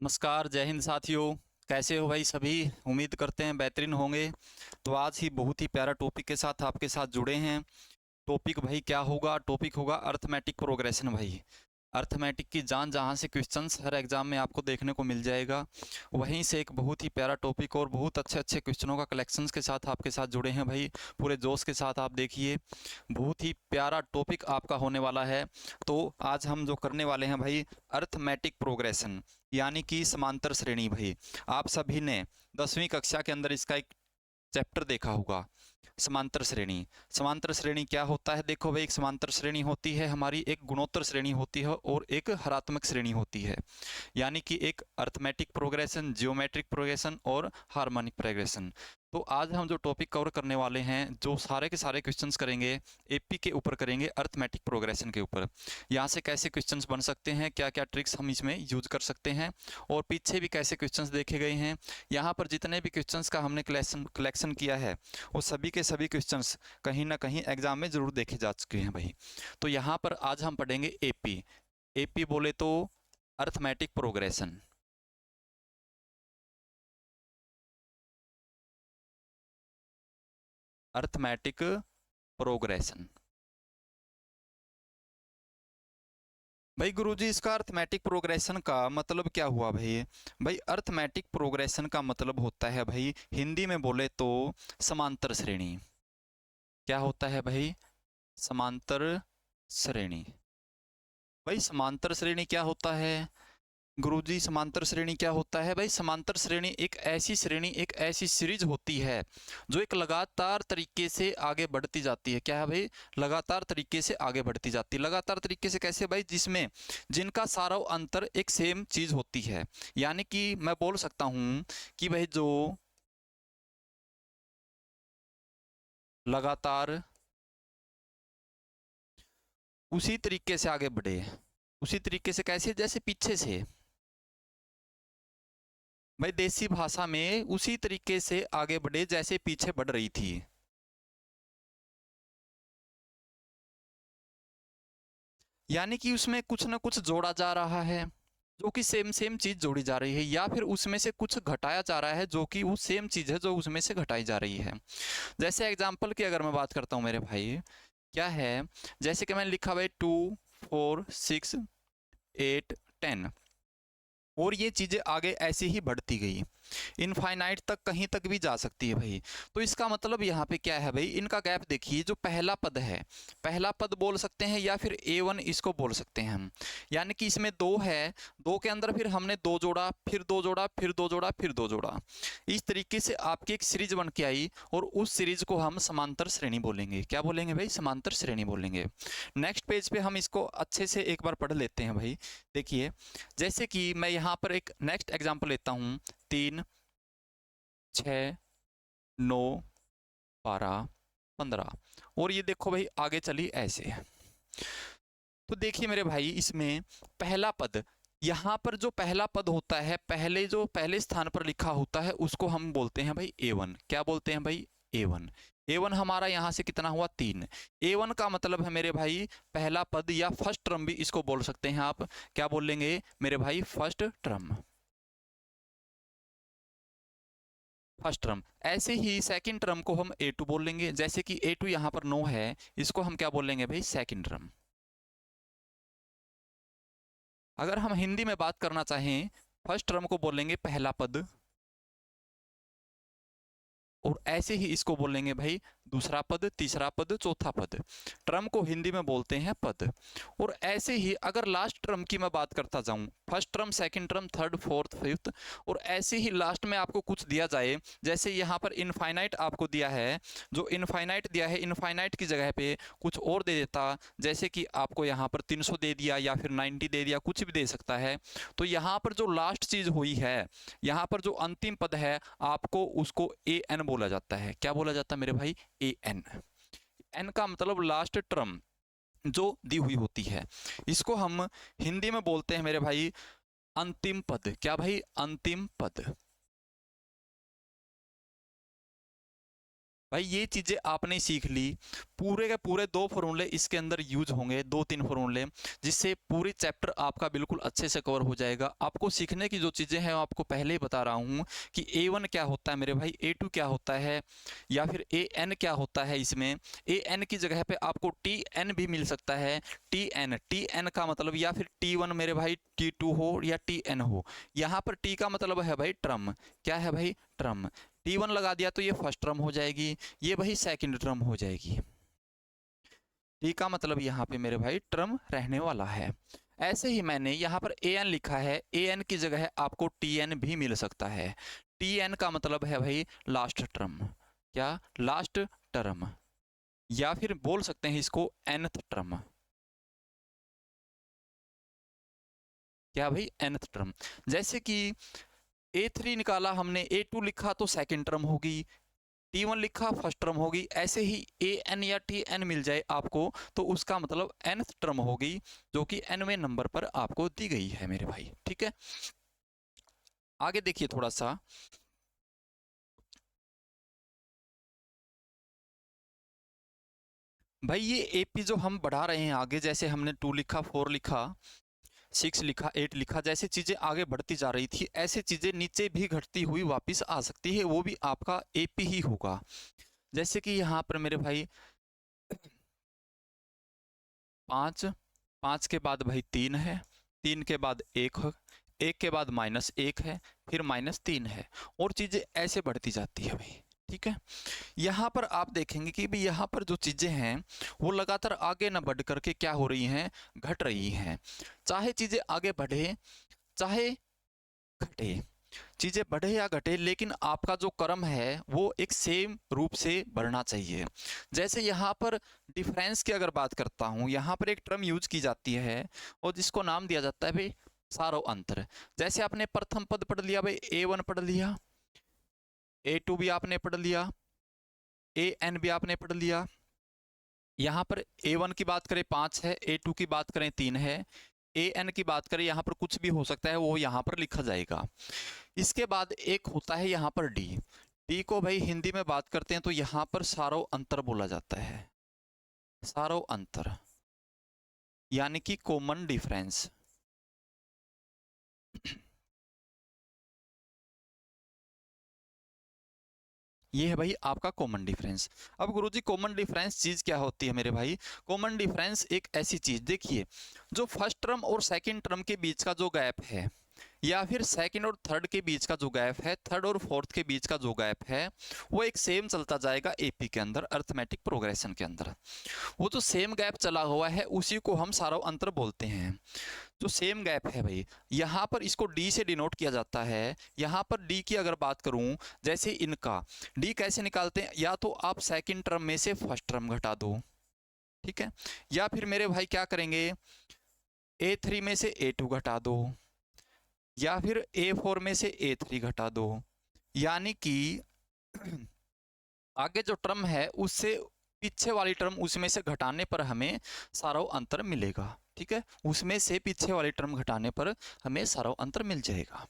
नमस्कार, जय हिंद साथियों। कैसे हो भाई सभी? उम्मीद करते हैं बेहतरीन होंगे। तो आज ही बहुत ही प्यारा टॉपिक के साथ आपके साथ जुड़े हैं। टॉपिक भाई क्या होगा? टॉपिक होगा अर्थमेटिक प्रोग्रेशन भाई। अर्थमेटिक की जान जहाँ से क्वेश्चंस हर एग्जाम में आपको देखने को मिल जाएगा, वहीं से एक बहुत ही प्यारा टॉपिक और बहुत अच्छे अच्छे क्वेश्चनों का कलेक्शंस के साथ आपके साथ जुड़े हैं भाई। पूरे जोश के साथ आप देखिए, बहुत ही प्यारा टॉपिक आपका होने वाला है। तो आज हम जो करने वाले हैं भाई, अर्थमेटिक प्रोग्रेशन यानी कि समांतर श्रेणी भाई। आप सभी ने 10वीं कक्षा के अंदर इसका एक चैप्टर देखा होगा, समांतर श्रेणी। समांतर श्रेणी क्या होता है? देखो भाई, एक समांतर श्रेणी होती है हमारी, एक गुणोत्तर श्रेणी होती है और एक हरात्मक श्रेणी होती है। यानी कि एक अर्थमेटिक प्रोग्रेशन, जियोमेट्रिक प्रोग्रेशन और हार्मोनिक प्रोग्रेशन। तो आज हम जो टॉपिक कवर करने वाले हैं, जो सारे के सारे क्वेश्चंस करेंगे, एपी के ऊपर करेंगे, अर्थमेटिक प्रोग्रेशन के ऊपर। यहाँ से कैसे क्वेश्चंस बन सकते हैं, क्या क्या ट्रिक्स हम इसमें यूज कर सकते हैं, और पीछे भी कैसे क्वेश्चंस देखे गए हैं। यहाँ पर जितने भी क्वेश्चंस का हमने कलेक्शन किया है, वो सभी के सभी क्वेश्चंस कहीं ना कहीं एग्जाम में ज़रूर देखे जा चुके हैं भाई। तो यहाँ पर आज हम पढ़ेंगे एपी। एपी बोले तो अर्थमेटिक प्रोग्रेशन। अर्थमेटिक प्रोग्रेशन भाई गुरुजी, इसका अर्थमेटिक प्रोग्रेशन का मतलब क्या हुआ भाई? भाई अर्थमेटिक प्रोग्रेशन का मतलब होता है भाई, हिंदी में बोले तो समांतर श्रेणी। क्या होता है भाई? समांतर श्रेणी। भाई समांतर श्रेणी क्या होता है गुरुजी? समांतर श्रेणी क्या होता है भाई? समांतर श्रेणी एक ऐसी श्रेणी, एक ऐसी सीरीज होती है जो एक लगातार तरीके से आगे बढ़ती जाती है। क्या है भाई? लगातार तरीके से आगे बढ़ती जाती है। लगातार तरीके से कैसे भाई? जिसमें जिनका सारा अंतर एक सेम चीज होती है। यानी कि मैं बोल सकता हूं कि भाई जो लगातार उसी तरीके से आगे बढ़े, उसी तरीके से कैसे? जैसे पीछे से भाई, देसी भाषा में उसी तरीके से आगे बढ़े जैसे पीछे बढ़ रही थी। यानी कि उसमें कुछ ना कुछ जोड़ा जा रहा है, जो कि सेम सेम चीज जोड़ी जा रही है, या फिर उसमें से कुछ घटाया जा रहा है, जो कि वो सेम चीज है जो उसमें से घटाई जा रही है। जैसे एग्जाम्पल की अगर मैं बात करता हूँ मेरे भाई, क्या है? जैसे कि मैंने लिखा भाई 2, 4, 6, 8, 10, और ये चीजें आगे ऐसे ही बढ़ती गई, इनफाइनाइट तक कहीं तक भी जा सकती है भाई। तो इसका मतलब यहाँ पे क्या है भाई? इनका गैप देखिए, जो पहला पद है, पहला पद बोल सकते हैं या फिर A1 इसको बोल सकते हैं हम। यानी कि इसमें दो है, दो के अंदर फिर हमने दो जोड़ा, फिर दो जोड़ा, फिर दो जोड़ा, फिर दो जोड़ा। इस तरीके से आपकी एक सीरीज बन के आई, और उस सीरीज को हम समांतर श्रेणी बोलेंगे। क्या बोलेंगे भाई? समांतर श्रेणी बोलेंगे। नेक्स्ट पेज पे हम इसको अच्छे से एक बार पढ़ लेते हैं भाई। देखिए, जैसे कि मैं यहाँ पर एक नेक्स्ट एग्जाम्पल लेता हूँ। 3, 6, 9, 12, 15, और ये देखो भाई आगे चली ऐसे। तो देखिए मेरे भाई, इसमें पहला पद, यहाँ पर जो पहला पद होता है, पहले जो पहले स्थान पर लिखा होता है, उसको हम बोलते हैं भाई A1। क्या बोलते हैं भाई? A1। A1 हमारा यहाँ से कितना हुआ? 3। A1 का मतलब है मेरे भाई पहला पद, या फर्स्ट टर्म भी इसको बोल सकते हैं आप। क्या बोलेंगे मेरे भाई? First term. First term. ऐसे ही सेकंड टर्म को हम A2 बोल लेंगे। जैसे कि A2 यहाँ पर 9 है, इसको हम क्या बोलेंगे भाई? Second term. अगर हम हिंदी में बात करना चाहें, फर्स्ट टर्म को बोलेंगे पहला पद, और ऐसे ही इसको बोलेंगे भाई दूसरा पद, तीसरा पद, चौथा पद। टर्म को हिंदी में बोलते हैं पद। और ऐसे ही अगर लास्ट टर्म की मैं बात करता जाऊं, first term, second term, third, fourth, fifth, और ऐसे ही लास्ट में आपको कुछ दिया जाए, जैसे यहाँ पर इनफाइनाइट आपको दिया है, जो इनफाइनाइट दिया है, इनफाइनाइट की जगह पे कुछ और दे देता, जैसे कि आपको यहाँ पर 300 दे दिया या फिर 90 दे दिया, कुछ भी दे सकता है। तो यहाँ पर जो लास्ट चीज हुई है, यहाँ पर जो अंतिम पद है, आपको उसको AN बोला जाता है। क्या बोला जाता है मेरे भाई? AN। एन का मतलब लास्ट टर्म जो दी हुई होती है, इसको हम हिंदी में बोलते हैं मेरे भाई अंतिम पद। क्या भाई? अंतिम पद। भाई ये चीज़ें आपने सीख ली, पूरे के पूरे 2 फॉर्मूले इसके अंदर यूज होंगे, 2-3 फॉर्मूले, जिससे पूरी चैप्टर आपका बिल्कुल अच्छे से कवर हो जाएगा। आपको सीखने की जो चीज़ें हैं आपको पहले ही बता रहा हूँ कि A1 क्या होता है मेरे भाई, A2 क्या होता है, या फिर AN क्या होता है। इसमें AN की जगह पे आपको TN भी मिल सकता है। TN का मतलब, या फिर T1 मेरे भाई, T2 हो या TN हो। यहाँ पर T का मतलब है भाई टर्म, क्या है भाई, टर्म। T1 लगा दिया तो ये फर्स्ट टर्म हो जाएगी, ये भाई सेकंड टर्म हो जाएगी। T का मतलब यहाँ पे मेरे भाई टर्म रहने वाला है। ऐसे ही मैंने यहाँ पर AN लिखा है, AN की जगह आपको TN भी मिल सकता है। TN का मतलब है भाई लास्ट टर्म, क्या, लास्ट टर्म, या फिर बोल सकते हैं इसको nth टर्म, क्या भाई, nth टर्म। जैसे कि A3 निकाला हमने, A2 लिखा तो सेकंड टर्म होगी, T1 लिखा फर्स्ट टर्म होगी। ऐसे ही AN या TN मिल जाए आपको तो उसका मतलब nth टर्म होगी, जो कि nवें नंबर पर आपको दी गई है मेरे भाई, ठीक है। आगे देखिए थोड़ा सा, भाई ये AP जो हम बढ़ा रहे हैं आगे, जैसे हमने 2 लिखा, 4 लिखा, 6 लिखा, 8 लिखा, जैसे चीजें आगे बढ़ती जा रही थी ऐसे चीजें नीचे भी घटती हुई वापस आ सकती है, वो भी आपका AP ही होगा। जैसे कि यहाँ पर मेरे भाई 5, 5 के बाद भाई 3 है, 3 के बाद 1 है, 1 के बाद -1 है, फिर -3 है, और चीजें ऐसे बढ़ती जाती है भाई, ठीक है। यहाँ पर आप देखेंगे कि भाई यहाँ पर जो चीजें हैं वो लगातार आगे न बढ़ करके क्या हो रही हैं, घट रही हैं। चाहे चीजें आगे बढ़े चाहे घटे, चीजें बढ़े या घटे, लेकिन आपका जो क्रम है वो एक सेम रूप से बढ़ना चाहिए। जैसे यहाँ पर डिफरेंस की अगर बात करता हूँ, यहाँ पर एक टर्म यूज की जाती है और जिसको नाम दिया जाता है भाई सारों अंतर। जैसे आपने प्रथम पद पढ़ लिया भाई, A1 पढ़ लिया, A2 भी आपने पढ़ लिया, AN भी आपने पढ़ लिया। यहाँ पर A1 की बात करें 5 है, A2 की बात करें 3 है, AN की बात करें यहाँ पर कुछ भी हो सकता है, वो यहाँ पर लिखा जाएगा। इसके बाद एक होता है यहाँ पर डी, डी को भाई हिंदी में बात करते हैं तो यहाँ पर सारों अंतर बोला जाता है, सारों अंतर, यानी कि कॉमन डिफरेंस। ये है भाई आपका कॉमन डिफरेंस। अब गुरुजी कॉमन डिफरेंस चीज क्या होती है मेरे भाई, कॉमन डिफरेंस एक ऐसी चीज, देखिए जो फर्स्ट टर्म और सेकंड टर्म के बीच का जो गैप है, या फिर सेकंड और थर्ड के बीच का जो गैप है, थर्ड और फोर्थ के बीच का जो गैप है, वो एक सेम चलता जाएगा एपी के अंदर, अर्थमेटिक प्रोग्रेशन के अंदर। वो जो सेम गैप चला हुआ है उसी को हम सारों अंतर बोलते हैं। जो सेम गैप है भाई, यहाँ पर इसको डी से डिनोट किया जाता है। यहाँ पर डी की अगर बात करूँ, जैसे इनका डी कैसे निकालते हैं, या तो आप सेकंड टर्म में से फर्स्ट टर्म घटा दो, ठीक है, या फिर मेरे भाई क्या करेंगे, A3 में से A2 घटा दो, या फिर A4 में से A3 घटा दो, यानी कि आगे जो टर्म है उससे पीछे वाली टर्म उसमें से घटाने पर हमें सारों अंतर मिलेगा, ठीक है, उसमें से पीछे वाली टर्म घटाने पर हमें सारों अंतर मिल जाएगा।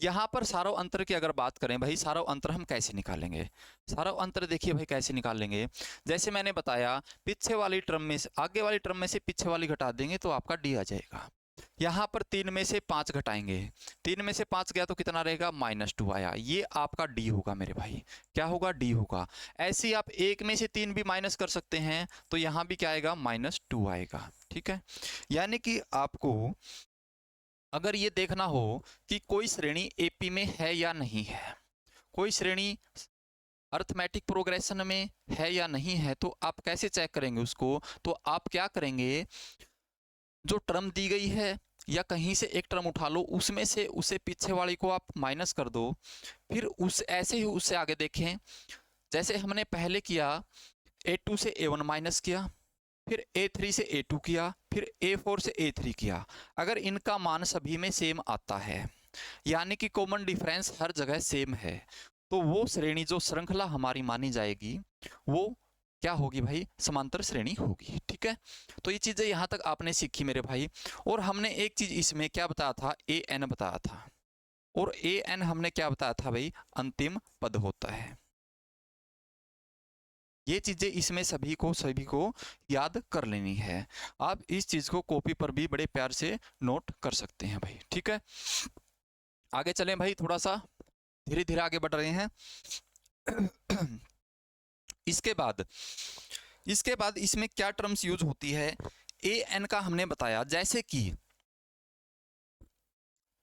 यहाँ पर सारों अंतर की अगर बात करें भाई, सारों अंतर हम कैसे निकालेंगे, सारों अंतर देखिए भाई कैसे निकालेंगे। जैसे मैंने बताया, पीछे वाली टर्म में से आगे वाली टर्म में से पीछे वाली घटा देंगे तो आपका डी आ जाएगा। यहाँ पर 3 में से 5 घटाएंगे, 3 में से 5 गया तो कितना रहेगा, -2 आया, ये आपका डी होगा मेरे भाई, क्या होगा, डी होगा। ऐसे ही आप 1 में से 3 भी माइनस कर सकते हैं तो यहाँ भी क्या आएगा, -2 आएगा, ठीक है। यानी कि आपको अगर ये देखना हो कि कोई श्रेणी एपी में है या नहीं है, कोई श्रेणी अर्थमेटिक प्रोग्रेशन में है या नहीं है, तो आप कैसे चेक करेंगे उसको, तो आप क्या करेंगे, जो टर्म दी गई है या कहीं से एक टर्म उठा लो, उसमें से उसे पीछे वाली को आप माइनस कर दो, फिर उस ऐसे ही उससे आगे देखें, जैसे हमने पहले किया, A2 से A1 माइनस किया, फिर A3 से A2 किया, फिर A4 से A3 किया। अगर इनका मान सभी में सेम आता है, यानी कि कॉमन डिफरेंस हर जगह सेम है, तो वो श्रेणी जो श्रृंखला हमारी मानी जाएगी वो क्या होगी भाई, समांतर श्रेणी होगी, ठीक है। तो ये चीजें यहाँ तक आपने सीखी मेरे भाई। और हमने एक चीज इसमें क्या बताया था, AN बताया था, और AN हमने क्या बताया था भाई, अंतिम पद होता है। ये चीज़ें इसमें सभी को याद कर लेनी है। आप इस चीज़ को कॉपी पर भी बड़े प्यार से नोट कर सकते हैं भाई, ठीक है। आगे चलें भाई, थोड़ा सा धीरे धीरे आगे बढ़ रहे हैं। इसके बाद इसमें क्या टर्म्स यूज होती है, ए एन का हमने बताया। जैसे कि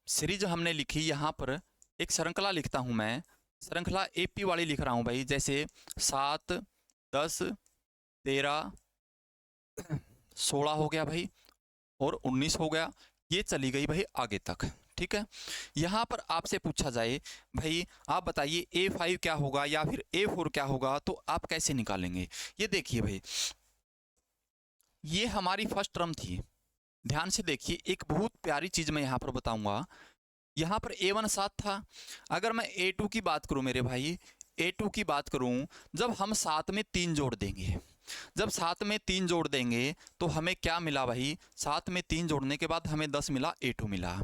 सीरीज हमने लिखी, यहां पर एक श्रृंखला लिखता हूं मैं, श्रृंखला एपी वाली लिख रहा हूं भाई, जैसे 7 10 13 16 हो गया भाई, और 19 हो गया, ये चली गई भाई आगे तक, ठीक है। यहां पर आपसे पूछा जाए भाई आप बताइए A5 क्या होगा या फिर A4 क्या होगा, तो आप कैसे निकालेंगे। ये देखिए भाई, ये हमारी फर्स्ट टर्म थी, ध्यान से देखिए, एक बहुत प्यारी चीज मैं यहां पर बताऊंगा। यहाँ पर A1 7 था, अगर मैं A2 की बात करूं मेरे भाई, A2 की बात करूं, जब हम 7 में 3 जोड़ देंगे, जब 7 में 3 जोड़ देंगे तो हमें क्या मिला भाई, 7 में 3 जोड़ने के बाद हमें 10 मिला, A2 मिला।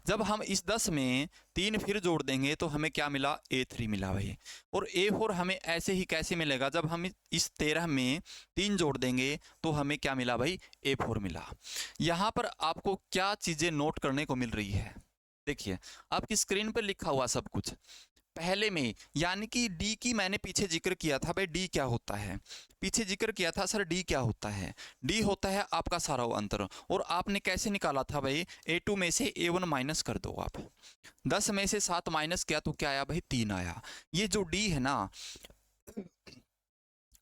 जब हम इस 10 में 3 फिर जोड़ देंगे तो हमें क्या मिला, A3 मिला भाई। और A4 हमें ऐसे ही कैसे मिलेगा, जब हम इस 13 में 3 जोड़ देंगे तो हमें क्या मिला भाई, A4 मिला। यहाँ पर आपको क्या चीज़ें नोट करने को मिल रही है, देखिए आपकी स्क्रीन पर लिखा हुआ सब कुछ पहले में, यानी कि डी की मैंने पीछे जिक्र किया था भाई, डी क्या होता है, पीछे जिक्र किया था सर डी क्या होता है। डी होता है आपका सारा अंतर, और आपने कैसे निकाला था भाई, A2 में से A1 माइनस कर दो आप, 10 में से 7 माइनस किया तो क्या आया भाई, 3 आया। ये जो डी है ना,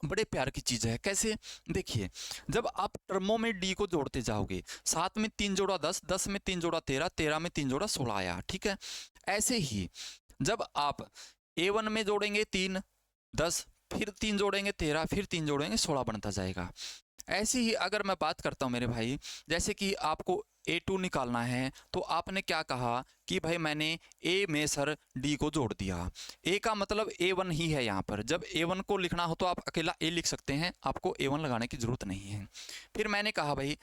बड़े प्यार की चीज है। कैसे, देखिए जब आप टर्मों में डी को जोड़ते जाओगे, 7 में 3 जोड़ा 10, 10 में 3 जोड़ा 13, 13 में 3 जोड़ा 16 आया, ठीक है। ऐसे ही जब आप A1 में जोड़ेंगे 3 10, फिर 3 जोड़ेंगे 13, फिर 3 जोड़ेंगे 16 बनता जाएगा। ऐसे ही अगर मैं बात करता हूँ मेरे भाई, जैसे कि आपको A2 निकालना है, तो आपने क्या कहा कि भाई मैंने A में सर D को जोड़ दिया। A का मतलब A1 ही है यहाँ पर, जब A1 को लिखना हो तो आप अकेला A लिख सकते हैं, आपको A1 लगाने की जरूरत नहीं है। फिर मैंने कहा भाई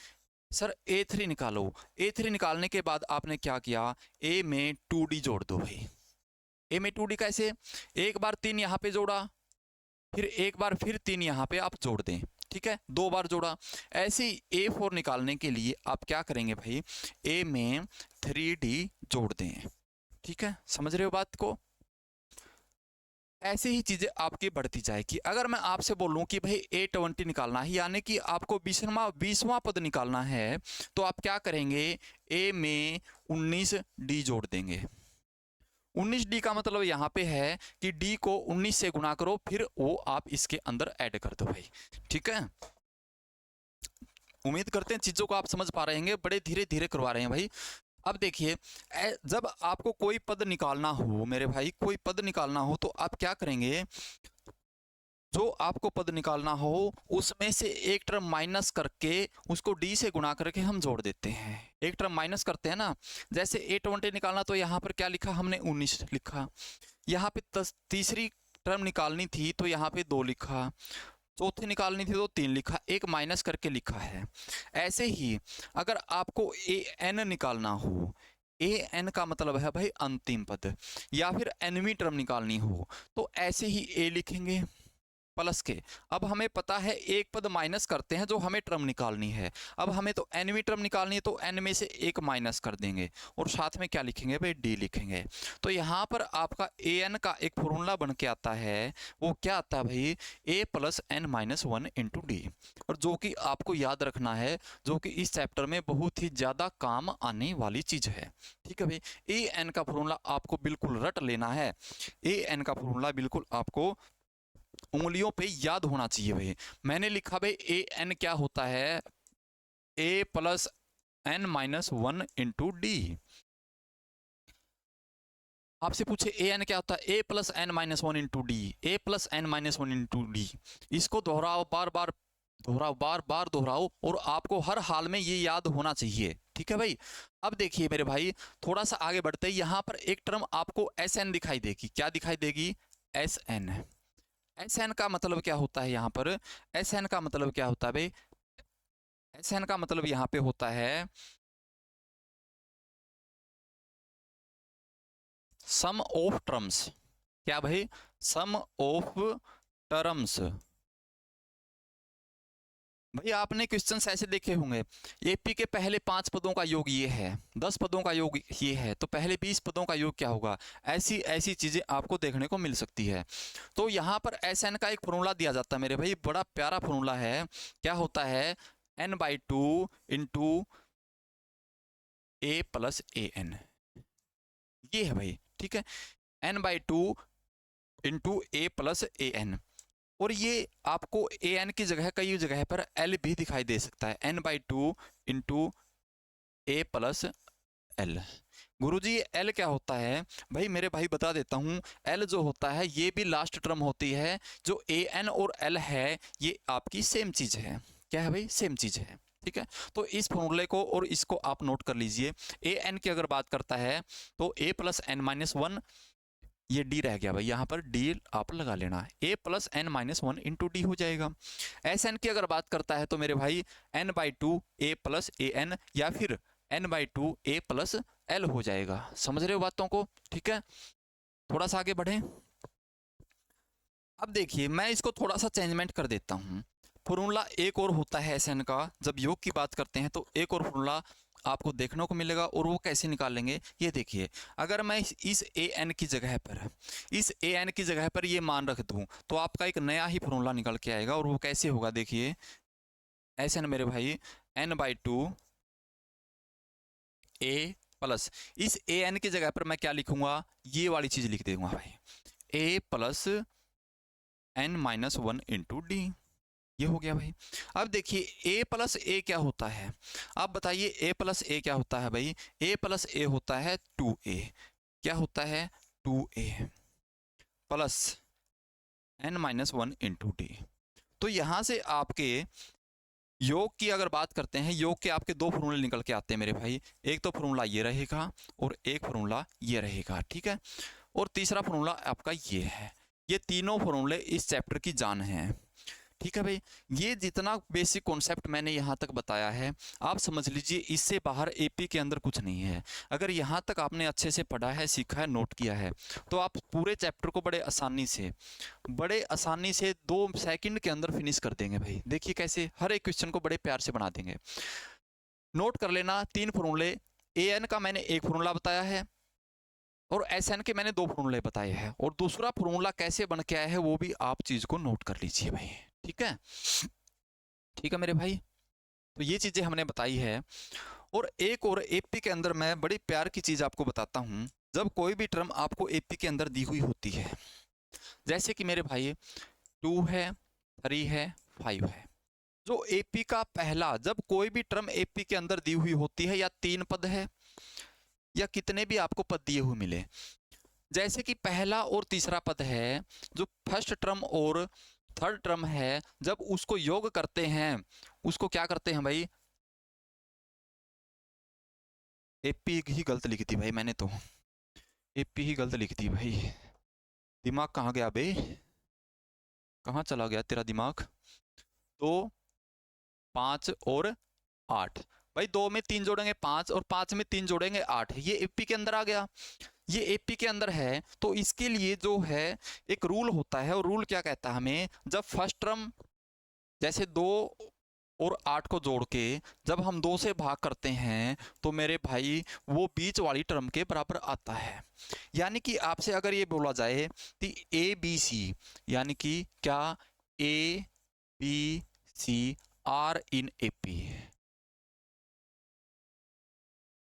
सर A3 निकालो, A3 निकालने के बाद आपने क्या किया, A में 2D जोड़ दो भाई। A में 2D कैसे, एक बार 3 यहाँ पे जोड़ा, फिर एक बार फिर 3 यहाँ पे आप जोड़ दें, ठीक है, 2 बार जोड़ा। ऐसे ही A4 निकालने के लिए आप क्या करेंगे भाई, A में 3D जोड़ दें, ठीक है, समझ रहे हो बात को। ऐसे ही चीजें आपकी बढ़ती जाएगी। अगर मैं आपसे बोलूं कि भाई A20 निकालना है, यानी कि आपको 20वां पद निकालना है, तो आप क्या करेंगे, A में 19D जोड़ देंगे। 19D का मतलब यहाँ पे है कि D को 19 से गुणा करो, फिर वो आप इसके अंदर ऐड कर दो भाई, ठीक है। उम्मीद करते हैं चीजों को आप समझ पा रहे हैं, बड़े धीरे धीरे करवा रहे हैं भाई। अब देखिए, जब आपको कोई पद निकालना हो मेरे भाई, कोई पद निकालना हो, तो आप क्या करेंगे, जो आपको पद निकालना हो उसमें से एक टर्म माइनस करके उसको D से गुणा करके हम जोड़ देते हैं। एक टर्म माइनस करते हैं ना, जैसे A20 निकालना, तो यहाँ पर क्या लिखा हमने, 19 लिखा। यहाँ पे तीसरी टर्म निकालनी थी तो यहाँ पे 2 लिखा, चौथी निकालनी थी तो 3 लिखा, एक माइनस करके लिखा है। ऐसे ही अगर आपको AN निकालना हो, AN का मतलब है भाई अंतिम पद, या फिर nवीं टर्म निकालनी हो, तो ऐसे ही A लिखेंगे प्लस के। अब हमें पता है एक पद माइनस करते हैं जो हमें टर्म निकालनी है, अब हमें तो nवीं टर्म निकालनी है, तो n में से एक माइनस कर देंगे और साथ में क्या लिखेंगे भाई, d लिखेंगे। तो यहाँ पर आपका an का एक फॉर्मूला बन के आता है, वो क्या आता है भाई, a plus n minus 1 into D, और जो कि आपको याद रखना है, जो कि इस चैप्टर में बहुत ही ज़्यादा काम आने वाली चीज़ है, ठीक है भाई। an का फॉर्मूला आपको बिल्कुल रट लेना है, an का फॉर्मूला बिल्कुल आपको उंगलियों पे याद होना चाहिए भाई। मैंने लिखा भाई AN क्या होता है, A plus n minus 1 into D. आपसे पूछे AN क्या होता है, A plus n minus 1 into D, A plus n minus 1 into D. इसको दोहराओ, बार बार दोहराओ, बार बार दोहराओ, और आपको हर हाल में ये याद होना चाहिए, ठीक है भाई। अब देखिए मेरे भाई, थोड़ा सा आगे बढ़ते हैं, यहाँ पर एक टर्म आपको SN दिखाई देगी, क्या दिखाई देगी, SN। SN का मतलब क्या होता है यहाँ पर, SN का मतलब क्या होता है भाई, SN का मतलब यहाँ पे होता है सम ऑफ टर्म्स। क्या भाई, सम ऑफ टर्म्स, भाई आपने क्वेश्चंस ऐसे देखे होंगे, एपी के पहले 5 पदों का योग ये है, 10 पदों का योग ये है, तो पहले 20 पदों का योग क्या होगा। ऐसी ऐसी चीजें आपको देखने को मिल सकती है। तो यहाँ पर एस एन का एक फॉर्मूला दिया जाता है मेरे भाई, बड़ा प्यारा फॉर्मूला है। क्या होता है, n/2 into A plus A N, ये है भाई, ठीक है। n/2 into A plus A N, और ये आपको ए एन की जगह कई जगह पर एल भी दिखाई दे सकता है, n/2 इंटू ए प्लस एल। गुरुजी एल क्या होता है भाई, मेरे भाई बता देता हूं, एल जो होता है ये भी लास्ट टर्म होती है। जो ए एन और एल है ये आपकी सेम चीज है। क्या है भाई, सेम चीज है, ठीक है। तो इस फॉर्मूले को और इसको आप नोट कर लीजिए। ए एन की अगर बात करता है तो A plus N minus one, ये डी रह गया भाई, यहाँ पर डी आप लगा लेना, A plus N minus one into D हो जाएगा। एस एन की अगर बात करता है तो मेरे भाई n/2 A plus A N, या फिर n/2 ए प्लस एल हो जाएगा। समझ रहे हो बातों को, ठीक है। थोड़ा सा आगे बढ़े। अब देखिए मैं इसको थोड़ा सा चेंजमेंट कर देता हूँ। फॉर्मूला एक और होता है एस एन का, जब योग की बात करते हैं तो एक और फॉर्मूला आपको देखने को मिलेगा, और वो कैसे निकालेंगे ये देखिए। अगर मैं इस ए एन की जगह पर, इस ए एन की जगह पर ये मान रख दूं तो आपका एक नया ही फॉर्मूला निकल के आएगा, और वो कैसे होगा देखिए। एस एन मेरे भाई n/2 ए प्लस, इस ए एन की जगह पर मैं क्या लिखूंगा, ये वाली चीज लिख दूंगा भाई, A plus N minus one into D, ये हो गया भाई। अब देखिए a प्लस ए क्या होता है, आप बताइए a प्लस ए क्या होता है भाई। a प्लस ए होता है 2a, क्या होता है 2a plus n minus one into D. तो यहां से आपके योग की अगर बात करते हैं, योग के आपके दो फॉर्मूले निकल के आते हैं मेरे भाई। एक तो फॉर्मूला ये रहेगा और एक फॉर्मूला ये रहेगा, ठीक है। और तीसरा फॉर्मूला आपका ये है। ये तीनों फॉर्मूले इस चैप्टर की जान है, ठीक है भाई। ये जितना बेसिक कॉन्सेप्ट मैंने यहाँ तक बताया है आप समझ लीजिए, इससे बाहर एपी के अंदर कुछ नहीं है। अगर यहाँ तक आपने अच्छे से पढ़ा है, सीखा है, नोट किया है, तो आप पूरे चैप्टर को बड़े आसानी से 2 सेकंड के अंदर फिनिश कर देंगे भाई। देखिए कैसे, हर एक क्वेश्चन को बड़े प्यार से बना देंगे। नोट कर लेना 3 फॉर्मूले, ए एन का मैंने एक फॉर्मूला बताया है, और एस एन के मैंने 2 फॉर्मूले बताए हैं, और दूसरा फॉर्मूला कैसे बन के आया है वो भी आप चीज को नोट कर लीजिए भाई, ठीक है। ठीक है मेरे भाई, तो ये चीजें हमने बताई है। और एक और एपी के अंदर मैं बड़ी प्यार की चीज आपको बताता हूं। जब कोई भी टर्म आपको एपी के अंदर दी हुई होती है, जैसे कि मेरे भाई 2 है, 3 है, 5 है, जो एपी का पहला, जब कोई भी टर्म एपी के अंदर दी हुई होती है, या 3 पद है या कितने भी आपको पद दिए हुए मिले, जैसे कि पहला और तीसरा पद है, जो फर्स्ट टर्म और थर्ड टर्म है, जब उसको योग करते हैं, उसको क्या करते हैं भाई, एपी ही गलत लिखी थी भाई मैंने तो, एपी ही गलत लिखी थी भाई। दिमाग कहाँ गया बे, कहाँ चला गया तेरा दिमाग। 2, 5 और 8, भाई 2 में 3 जोड़ेंगे 5, और 5 में 3 जोड़ेंगे 8, ये एपी के अंदर आ गया। ये एपी के अंदर है, तो इसके लिए जो है एक रूल होता है, और रूल क्या कहता है हमें, जब फर्स्ट टर्म जैसे 2 और 8 को जोड़ के जब हम 2 से भाग करते हैं तो मेरे भाई वो बीच वाली टर्म के बराबर आता है। यानी कि आपसे अगर ये बोला जाए कि ए बी सी, यानी कि क्या A B C are in AP,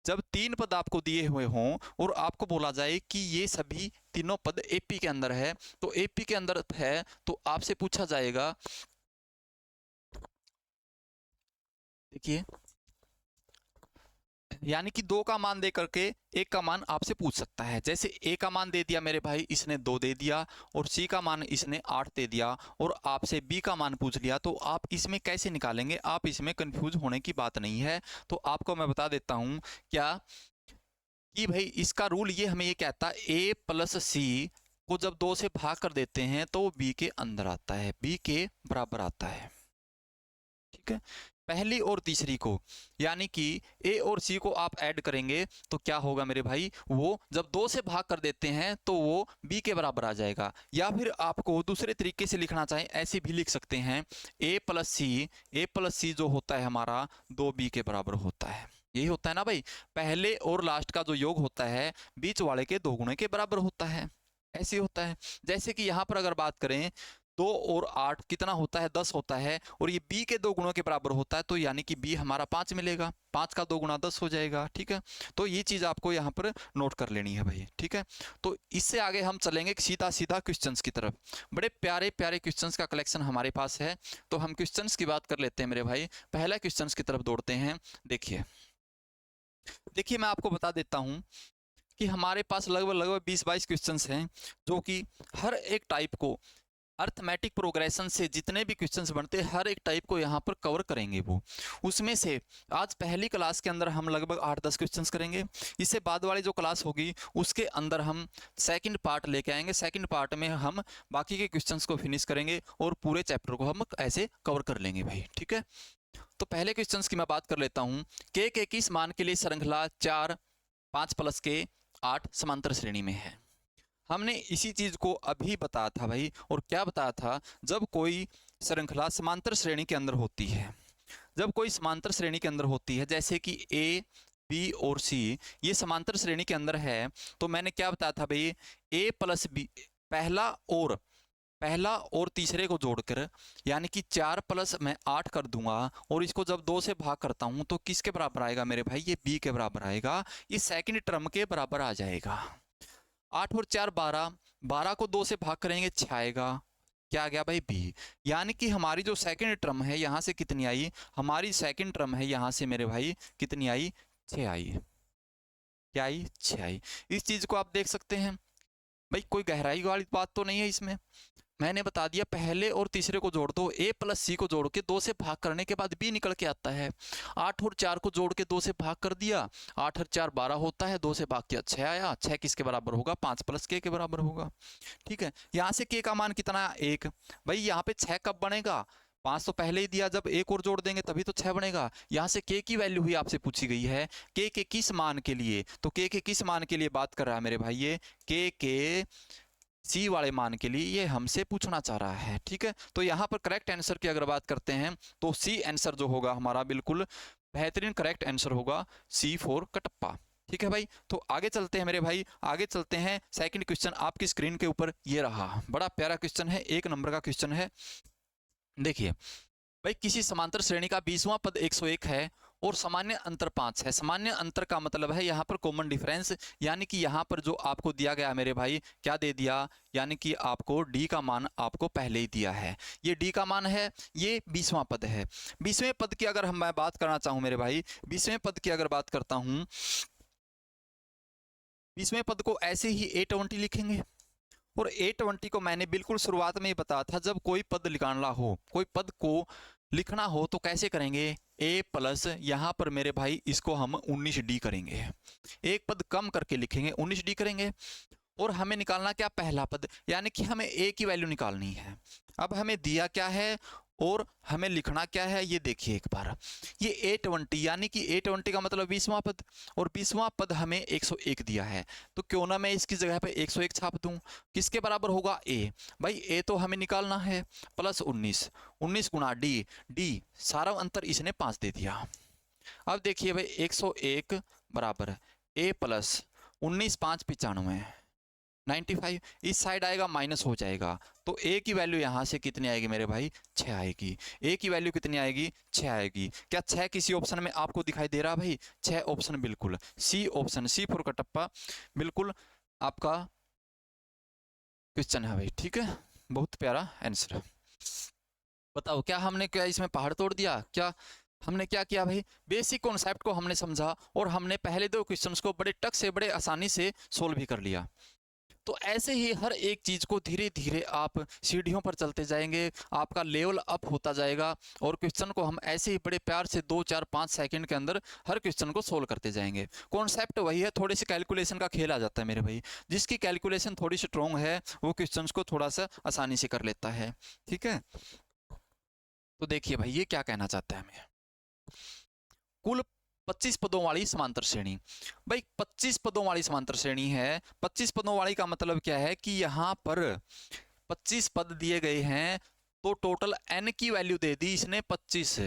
जब 3 पद आपको दिए हुए हों और आपको बोला जाए कि ये सभी तीनों पद एपी के अंदर है, तो एपी के अंदर है तो आपसे पूछा जाएगा, देखिए, यानी कि 2 का मान दे करके 1 का मान आपसे पूछ सकता है। जैसे ए का मान दे दिया मेरे भाई, इसने 2 दे दिया, और सी का मान इसने 8 दे दिया, और आपसे बी का मान पूछ लिया, तो आप इसमें कैसे निकालेंगे, आप इसमें कंफ्यूज होने की बात नहीं है। तो आपको मैं बता देता हूं क्या, कि भाई इसका रूल ये हमें ये कहता है, ए प्लस सी को जब 2 से भाग कर देते हैं तो बी के अंदर आता है, बी के बराबर आता है, ठीक है। पहली और तीसरी को, यानी कि ए और सी को आप ऐड करेंगे तो क्या होगा मेरे भाई, वो जब 2 से भाग कर देते हैं तो वो बी के बराबर आ जाएगा। या फिर आपको दूसरे तरीके से लिखना चाहें ऐसे भी लिख सकते हैं, ए प्लस सी जो होता है हमारा 2b के बराबर होता है। यही होता है ना भाई, पहले और लास्ट का जो योग होता है बीच वाले के 2 गुणे के बराबर होता है, ऐसे होता है। जैसे कि यहाँ पर अगर बात करें 2 और 8 कितना होता है, 10 होता है, और ये b के 2 गुणों के बराबर होता है, तो यानी कि b हमारा 5 मिलेगा, 5 का 2 गुना 10 हो जाएगा। ठीक है, तो ये चीज आपको यहाँ पर नोट कर लेनी है भाई। ठीक है, तो इससे आगे हम चलेंगे सीधा सीधा क्वेश्चंस की तरफ। बड़े प्यारे प्यारे क्वेश्चंस का कलेक्शन हमारे पास है, तो हम क्वेश्चंस की बात कर लेते हैं मेरे भाई। पहला क्वेश्चंस की तरफ दौड़ते हैं। देखिए मैं आपको बता देता हूँ कि हमारे पास लगभग 20-22 क्वेश्चंस हैं, जो कि हर एक टाइप को अर्थमेटिक प्रोग्रेशन से जितने भी क्वेश्चंस बनते हैं हर एक टाइप को यहाँ पर कवर करेंगे वो। उसमें से आज पहली क्लास के अंदर हम लगभग 8-10 क्वेश्चंस करेंगे। इससे बाद वाली जो क्लास होगी उसके अंदर हम सेकंड पार्ट लेके आएंगे। सेकंड पार्ट में हम बाकी के क्वेश्चंस को फिनिश करेंगे और पूरे चैप्टर को हम ऐसे कवर कर लेंगे भाई। ठीक है, तो पहले क्वेश्चंस की मैं बात कर लेता हूँ। के किस मान के लिए श्रृंखला 4 5 प्लस के 8 समांतर श्रेणी में है। हमने इसी चीज को अभी बताया था भाई, और क्या बताया था, जब कोई श्रृंखला समांतर श्रेणी के अंदर होती है, जब कोई समांतर श्रेणी के अंदर होती है, जैसे कि ए बी और सी ये समांतर श्रेणी के अंदर है, तो मैंने क्या बताया था भाई, ए प्लस बी पहला और तीसरे को जोड़कर, यानी कि 4 प्लस मैं 8 कर दूंगा, और इसको जब 2 से भाग करता हूं तो किसके बराबर आएगा मेरे भाई, ये b के बराबर आएगा, ये सेकंड टर्म के बराबर आ जाएगा। 8 और 4 12, 12 को 2 से भाग करेंगे 6 आएगा, क्या आ गया भाई b। यानी कि हमारी जो सेकंड टर्म है यहाँ से कितनी आई, हमारी सेकंड टर्म है यहाँ से मेरे भाई कितनी आई, 6 आई। क्या आई, 6 आई। इस चीज को आप देख सकते हैं भाई, कोई गहराई वाली बात तो नहीं है इसमें। मैंने बता दिया पहले और तीसरे को जोड़ दो, a प्लस सी को जोड़ के 2 से भाग करने के बाद b निकल के आता है। 8 और 4 को जोड़ के 2 से भाग कर दिया, 8 और 4 12 होता है, 2 से भाग किया 6 आया, 6 किसके बराबर होगा, 5 प्लस के बराबर होगा। ठीक है, यहाँ से k का मान कितना है, 1। भाई यहाँ पे 6 कब बनेगा, 5 तो पहले ही दिया, जब एक और जोड़ देंगे तभी तो 6 बनेगा। यहाँ से k की वैल्यू ही आपसे पूछी गई है, k के किस मान के लिए, तो k के किस मान के लिए बात कर रहा है मेरे भाई, ये k के सी वाले मान के लिए ये हमसे पूछना चाह रहा है। ठीक है, तो यहाँ पर करेक्ट आंसर की अगर बात करते हैं तो सी आंसर जो होगा हमारा बिल्कुल बेहतरीन करेक्ट आंसर होगा C फॉर कटप्पा। ठीक है भाई, तो आगे चलते हैं मेरे भाई, आगे चलते हैं। सेकंड क्वेश्चन आपकी स्क्रीन के ऊपर ये रहा, बड़ा प्यारा क्वेश्चन है, 1 नंबर का क्वेश्चन है। देखिए भाई, किसी समांतर श्रेणी का 20वां पद 101 है और सामान्य अंतर 5 है। सामान्य अंतर का मतलब है यहाँ पर कॉमन डिफरेंस, यानी कि यहाँ पर जो आपको दिया गया मेरे भाई, क्या दे दिया, यानी कि आपको d का मान आपको पहले ही दिया है, ये d का मान है, ये 20वां पद है। 20वें पद की अगर मैं बात करना चाहूँ मेरे भाई, 20वें पद की अगर बात करता हूँ, 20वें पद को ऐसे ही A20 लिखेंगे, और A20 को मैंने बिल्कुल शुरुआत में ही बताया था, जब कोई पद निकालना हो, कोई पद को लिखना हो तो कैसे करेंगे, a प्लस यहाँ पर मेरे भाई इसको हम 19d करेंगे, एक पद कम करके लिखेंगे 19d करेंगे, और हमें निकालना क्या, पहला पद, यानी कि हमें a की वैल्यू निकालनी है। अब हमें दिया क्या है और हमें लिखना क्या है, ये देखिए एक बार, ये A20 यानी कि A20 का मतलब 20वां पद, और 20वां पद हमें 101 दिया है, तो क्यों ना मैं इसकी जगह पे 101 छाप दूं। किसके बराबर होगा, A। भाई A तो हमें निकालना है, प्लस 19 गुना d सारा अंतर इसने 5 दे दिया। अब देखिए भाई 101 बराबर A प्लस 19 5 95 95, इस साइड आएगा माइनस हो जाएगा, तो a की वैल्यू यहाँ से कितनी आएगी मेरे भाई, 6 आएगी। a की वैल्यू कितनी आएगी, 6 आएगी। क्या 6 किसी ऑप्शन में आपको दिखाई दे रहा भाई, 6 ऑप्शन बिल्कुल, C option, C for Kattappa बिल्कुल आपका क्वेश्चन है भाई। ठीक है, बहुत प्यारा आंसर। बताओ क्या हमने क्या इसमें पहाड़ तोड़ दिया, क्या हमने क्या किया भाई, बेसिक कॉन्सेप्ट को हमने समझा और हमने पहले 2 क्वेश्चंस को बड़े टक से बड़े आसानी से सोल्व भी कर लिया। तो ऐसे ही हर एक चीज को धीरे धीरे आप सीढ़ियों पर चलते जाएंगे, आपका लेवल अप होता जाएगा, और क्वेश्चन को हम ऐसे ही बड़े प्यार से 2 4 5 सेकंड के अंदर हर क्वेश्चन को सोल्व करते जाएंगे। कॉन्सेप्ट वही है, थोड़ी सी कैलकुलेशन का खेल आ जाता है मेरे भाई, जिसकी कैलकुलेशन थोड़ी स्ट्रॉन्ग है वो क्वेश्चन को थोड़ा सा आसानी से कर लेता है। ठीक है, तो देखिए भाई ये क्या कहना चाहता है हमें, कुल 25 पदों वाली समांतर श्रेणी। भाई 25 पदों वाली समांतर श्रेणी है। 25 पदों वाली का मतलब क्या है कि यहाँ पर 25 पद दिए गए हैं, तो टोटल n की वैल्यू दे दी इसने 25।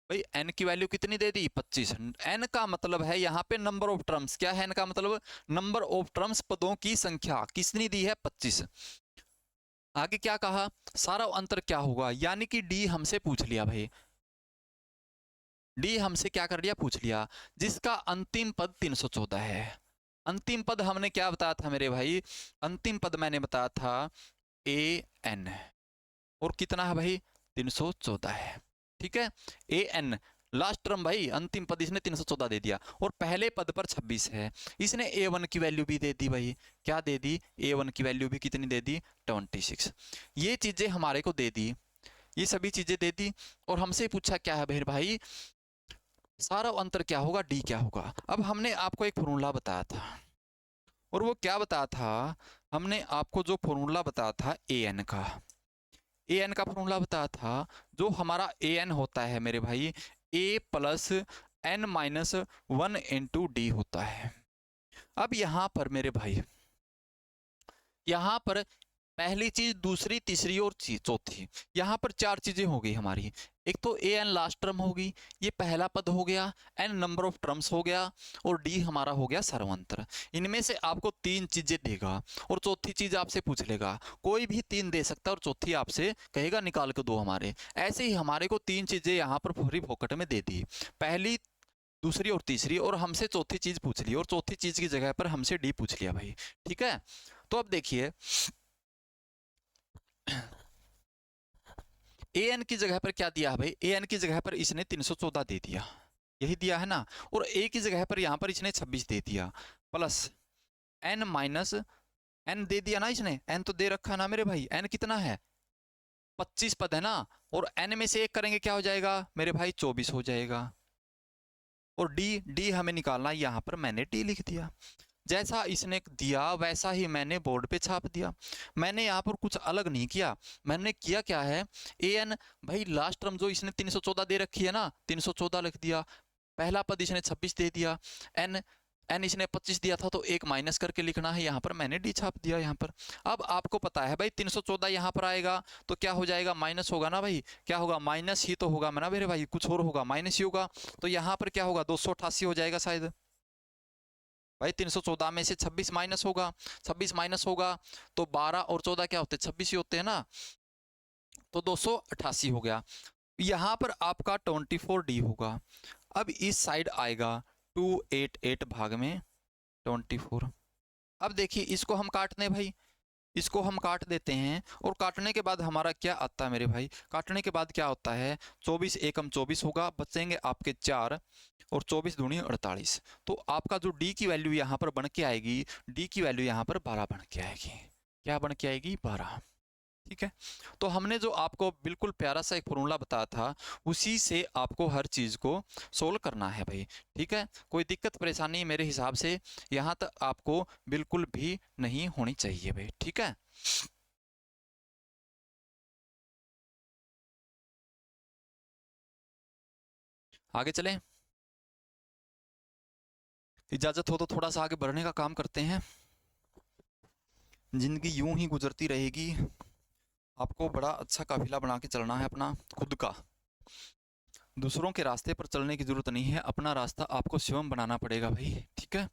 भाई n की वैल्यू कितनी दे दी? 25। n का मतलब है यहाँ पे नंबर ऑफ टर्म्स। क्या है n का मतलब? नंबर ऑफ टर्म्स, पदों की संख्या किसने दी है? 25। आगे क्या कहा? सारा अंतर क्या होगा, यानी कि d हमसे पूछ लिया भाई, d हमसे क्या कर लिया? पूछ लिया, जिसका अंतिम पद 314 है। अंतिम पद हमने क्या बताया था मेरे भाई? अंतिम पद मैंने बताया था an, और कितना है भाई? 314 है। ठीक है, an लास्ट टर्म भाई, अंतिम पद इसने 314 दे दिया, और पहले पद पर 26 है। इसने a1 की वैल्यू भी दे दी भाई। क्या दे दी? a1 की वैल्यू भी कितनी दे दी? 26। ये चीजें हमारे को दे दी, ये सभी चीजें दे दी, और हमसे पूछा क्या है भाई? सारा अंतर क्या होगा? d क्या होगा? अब हमने आपको एक फॉर्मूला बताया था, और वो क्या बताया था? हमने आपको जो फॉर्मूला बताया था an का, an का फॉर्मूला बताया था, जो हमारा an होता है मेरे भाई, a plus n minus 1 into D होता है। अब यहाँ पर मेरे भाई, यहाँ पर पहली चीज, दूसरी, तीसरी और चौथी, यहाँ पर 4 चीजें हो गई हमारी। एक तो an लास्ट टर्म होगी, ये पहला पद हो गया, n नंबर ऑफ टर्म्स हो गया, और d हमारा हो गया सर्वांतर। इनमें से आपको 3 चीजें देगा, और चौथी चीज आपसे पूछ लेगा। कोई भी 3 दे सकता है, और चौथी आपसे कहेगा निकाल के दो हमारे। ऐसे ही हमारे को 3 चीजें यहाँ पर फ्री फोकट में दे दी, पहली, दूसरी और तीसरी, और हमसे चौथी चीज पूछ ली, और चौथी चीज की जगह पर हमसे d पूछ लिया भाई। ठीक है, तो अब देखिए, an की जगह पर क्या दिया है भाई? an की जगह पर इसने 314 दे दिया, यही दिया है ना, और a की जगह पर यहाँ पर इसने 26 दे दिया, प्लस n माइनस n दे दिया ना इसने, n तो दे रखा है ना मेरे भाई, n कितना है? 25 पद है ना, और n में से एक करेंगे क्या हो जाएगा मेरे भाई? 24 हो जाएगा। और d हमें निकालना है, यहाँ पर मैंने d लिख दिया। जैसा इसने दिया वैसा ही मैंने बोर्ड पे छाप दिया। मैंने यहाँ पर कुछ अलग नहीं किया। मैंने किया क्या है? an भाई लास्ट टर्म जो इसने 314 दे रखी है ना, 314 लिख दिया। पहला पद इसने 26 दे दिया, n इसने 25 दिया था, तो एक माइनस करके लिखना है, यहाँ पर मैंने d छाप दिया यहाँ पर। अब आपको पता है भाई 314 यहाँ पर आएगा तो क्या हो जाएगा? माइनस होगा ना भाई। क्या होगा? माइनस ही तो होगा ना मेरे भाई, कुछ और होगा? माइनस ही होगा। तो यहाँ पर क्या होगा? 288 हो जाएगा शायद भाई। 314 में से 26 माइनस होगा, 26 माइनस होगा तो 12 और 14 क्या होते हैं? 26 ही होते हैं ना, तो 288 हो गया। यहाँ पर आपका 24d होगा। अब इस साइड आएगा 288 भाग में 24। अब देखिए इसको हम काटने भाई, इसको हम काट देते हैं, और काटने के बाद हमारा क्या आता है मेरे भाई? काटने के बाद क्या होता है? 24 एकम 24 होगा, बचेंगे आपके 4, और 24 दूनी 48। तो आपका जो d की वैल्यू यहाँ पर बन के आएगी, d की वैल्यू यहाँ पर 12 बन के आएगी। क्या बन के आएगी? 12। ठीक है, तो हमने जो आपको बिल्कुल प्यारा सा एक फॉर्मूला बताया था, उसी से आपको हर चीज़ को सोल्व करना है भाई। ठीक है, कोई दिक्कत परेशानी मेरे हिसाब से यहाँ तक आपको बिल्कुल भी नहीं होनी चाहिए भाई। ठीक है, आगे चलें। इजाज़त हो तो थोड़ा सा आगे बढ़ने का काम करते हैं। जिंदगी यूं ही गुजरती रहेगी, आपको बड़ा अच्छा काफिला बना के चलना है अपना खुद का। दूसरों के रास्ते पर चलने की जरूरत नहीं है, अपना रास्ता आपको स्वयं बनाना पड़ेगा भाई। ठीक है,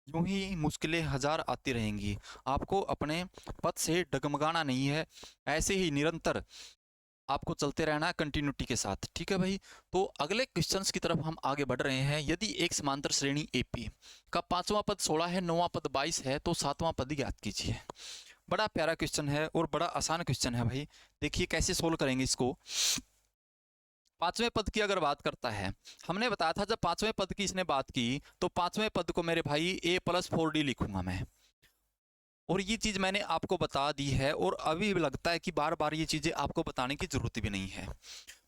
यूं ही मुश्किलें 1000 आती रहेंगी, आपको अपने पथ से डगमगाना नहीं है, ऐसे ही निरंतर आपको चलते रहना है कंटिन्यूटी के साथ। ठीक है भाई, तो अगले क्वेश्चंस की तरफ हम आगे बढ़ रहे हैं। यदि एक समांतर श्रेणी एपी का 5वां पद 16 है, 9वां पद 22 है, तो 7वां पद ज्ञात कीजिए। बड़ा प्यारा क्वेश्चन है और बड़ा आसान क्वेश्चन है भाई। देखिए कैसे सोल्व करेंगे इसको। 5वें पद की अगर बात करता है, हमने बताया था जब 5वें पद की इसने बात की, तो 5वें पद को मेरे भाई a प्लस 4d लिखूंगा मैं, और ये चीज़ मैंने आपको बता दी है, और अभी लगता है कि बार बार ये चीज़ें आपको बताने की जरूरत भी नहीं है।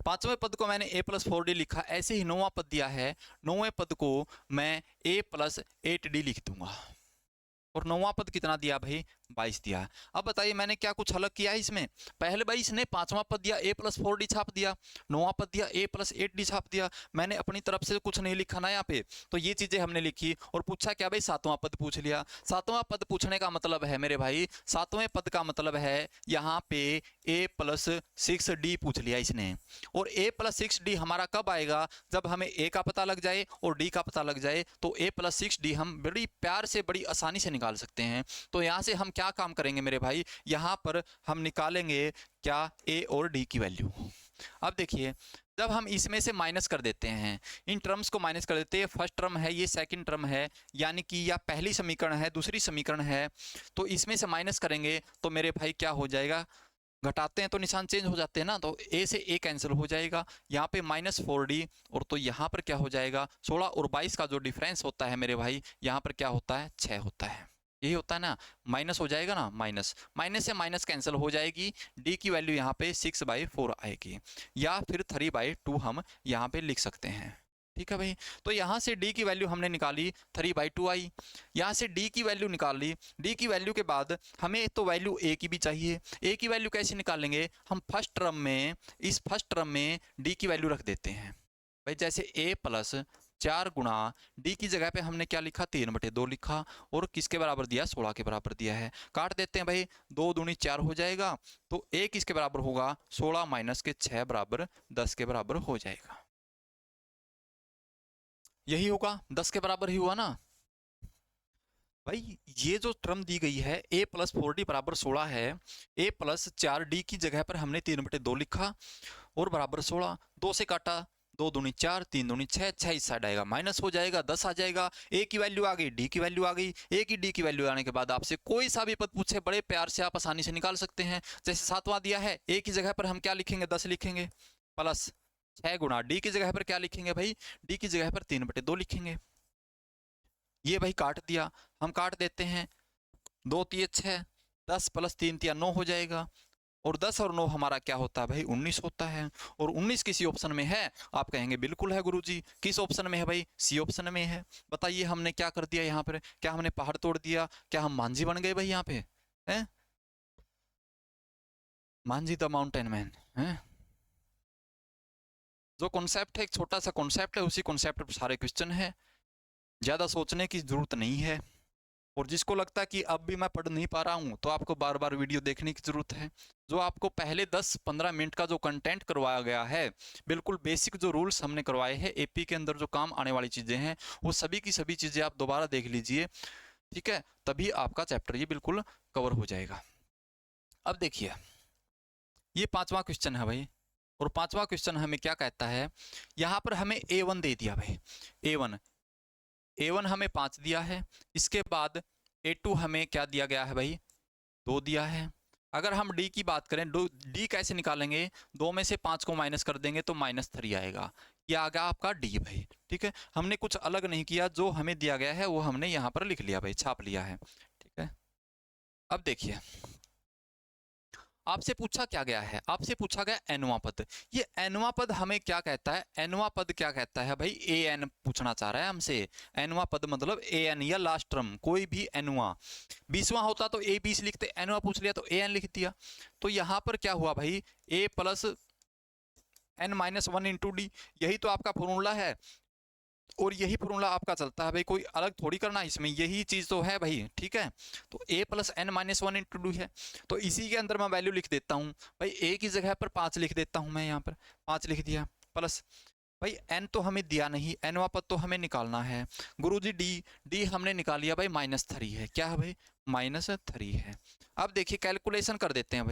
5वें पद को मैंने a प्लस 4d लिखा, ऐसे ही 9वां पद दिया है, 9वें पद को मैं a प्लस 8d लिख दूंगा। और 9वां पद कितना दिया भाई? 22 दिया है। अब बताइए मैंने क्या कुछ अलग किया है इसमें? पहले भाई इसने पांचवा पद दिया a प्लस 4d छाप दिया, नौवां पद दिया a प्लस 8d छाप दिया। मैंने अपनी तरफ से कुछ नहीं लिखा ना यहाँ पे, तो ये चीजें हमने लिखी और पूछा क्या भाई, सातवां पद पूछ लिया। सातवां पद पूछने का मतलब है मेरे भाई, सातवें पद का मतलब है यहाँ पे a प्लस 6d पूछ लिया इसने। और a प्लस 6d हमारा कब आएगा? जब हमें a का पता लग जाए और d का पता लग जाए, तो a प्लस 6d हम बड़ी प्यार से बड़ी आसानी से निकाल सकते हैं। तो यहाँ से हम क्या काम करेंगे मेरे भाई, यहाँ पर हम निकालेंगे क्या, a और d की वैल्यू। अब देखिए जब हम इसमें से माइनस कर देते हैं, इन टर्म्स को माइनस कर देते हैं, फर्स्ट टर्म है ये, सेकंड टर्म है, यानी कि यह पहली समीकरण है, दूसरी समीकरण है, तो इसमें से माइनस करेंगे तो मेरे भाई क्या हो जाएगा, घटाते हैं तो निशान चेंज हो जाते हैं ना, तो a से a कैंसिल हो जाएगा, यहाँ पे -4d, और तो यहाँ पर क्या हो जाएगा 16 और 22 का जो डिफरेंस होता है मेरे भाई, यहाँ पर क्या होता है 6 होता है। यही होता है ना, माइनस हो जाएगा ना, माइनस माइनस से माइनस कैंसिल हो जाएगी, d की वैल्यू यहाँ पे 6/4 आएगी, या फिर 3/2 हम यहाँ पे लिख सकते हैं। ठीक है भाई, तो यहाँ से d की वैल्यू हमने निकाली 3/2 आई, यहाँ से d की वैल्यू निकाल ली। d की वैल्यू के बाद हमें तो वैल्यू a की भी चाहिए। a की वैल्यू कैसे निकालेंगे, हम फर्स्ट टर्म में, इस फर्स्ट टर्म में d की वैल्यू रख देते हैं भाई, जैसे a प्लस 4 गुणा d की जगह पे हमने क्या लिखा 3/2 लिखा, और किसके बराबर दिया 16 के बराबर दिया है। काट देते हैं भाई, 2 दूनी 4 हो जाएगा, तो a किसके बराबर होगा 16 माइनस के 6 बराबर 10 के बराबर हो जाएगा। यही होगा, 10 के बराबर ही हुआ ना भाई। ये जो टर्म दी गई है a प्लस 4d बराबर 16 है, a प्लस 4d की जगह पर हमने 3/2 लिखा और बराबर 16, 2 से काटा, 2 दूनी 4, 3 दूनी 6, 6 इस साइड आएगा माइनस हो जाएगा, 10 आ जाएगा। a की वैल्यू आ गई, d की वैल्यू आ गई। a की d की वैल्यू आने के बाद आपसे कोई सा भी पद पूछे, बड़े प्यार से आप आसानी से निकाल सकते हैं। जैसे सातवां दिया है, a की जगह पर हम क्या लिखेंगे 10 लिखेंगे, प्लस 6 गुणा d की जगह पर क्या लिखेंगे भाई, d की जगह पर 3/2 लिखेंगे। ये भाई काट दिया, हम काट देते हैं, 2 तिये 6, 10 प्लस 3 तिया 9 हो जाएगा, और 10 और 9 हमारा क्या होता है भाई 19 होता है। और 19 किसी ऑप्शन में है, आप कहेंगे बिल्कुल है गुरुजी। किस ऑप्शन में है भाई, सी ऑप्शन में है। बताइए हमने क्या कर दिया यहाँ पर, क्या हमने पहाड़ तोड़ दिया, क्या हम मांझी बन गए भाई यहाँ पे, हैं मांझी द माउंटेन मैन, हैं। जो कॉन्सेप्ट है, एक छोटा सा कॉन्सेप्ट है, उसी कॉन्सेप्ट पर सारे क्वेश्चन है, ज्यादा सोचने की जरूरत नहीं है। और जिसको लगता है कि अब भी मैं पढ़ नहीं पा रहा हूँ, तो आपको बार बार वीडियो देखने की जरूरत है। जो आपको पहले 10-15 मिनट का जो कंटेंट करवाया गया है, बिल्कुल बेसिक जो रूल्स हमने करवाए हैं, एपी के अंदर जो काम आने वाली चीजें हैं, वो सभी की सभी चीजें आप दोबारा देख लीजिए, ठीक है, तभी आपका चैप्टर ये बिल्कुल कवर हो जाएगा। अब देखिए ये 5वां क्वेश्चन है भाई, और 5वां क्वेश्चन हमें क्या कहता है, यहाँ पर हमें A1 दे दिया भाई, A1 हमें 5 दिया है, इसके बाद A2 हमें क्या दिया गया है भाई 2 दिया है। अगर हम D की बात करें, D कैसे निकालेंगे, 2 में से 5 को माइनस कर देंगे तो -3 आएगा, ये आ गया आपका D भाई। ठीक है, हमने कुछ अलग नहीं किया, जो हमें दिया गया है वो हमने यहाँ पर लिख लिया भाई, छाप लिया है। ठीक है, अब देखिए आपसे पूछा क्या गया है, आपसे पूछा गया एनवा पद। ये एनवा पद हमें क्या कहता है, एनवा पद क्या कहता है भाई, ए एन पूछना चाह रहा है हमसे। एनवा पद मतलब ए एन या लास्ट टर्म, कोई भी एनवा। 20वां होता तो ए 20 लिखते, एनवा पूछ लिया तो ए एन लिख दिया। तो यहाँ पर क्या हुआ भाई, A plus n-1 into D, यही तो आपका फॉर्मूला है, और यही फॉर्मूला आपका चलता है भाई, कोई अलग थोड़ी करना इसमें, यही चीज तो है भाई। ठीक है, तो a plus n-1 into D है, तो इसी के अंदर मैं वैल्यू लिख देता हूँ भाई, a की जगह पर 5 लिख देता हूँ मैं, यहाँ पर 5 लिख दिया, प्लस भाई n तो हमें दिया नहीं, nवा पद तो हमें निकालना है गुरुजी। d हमने निकाल लिया भाई -3 है, क्या है भाई -3 है। अब देखिए कैलकुलेशन कर देते हैं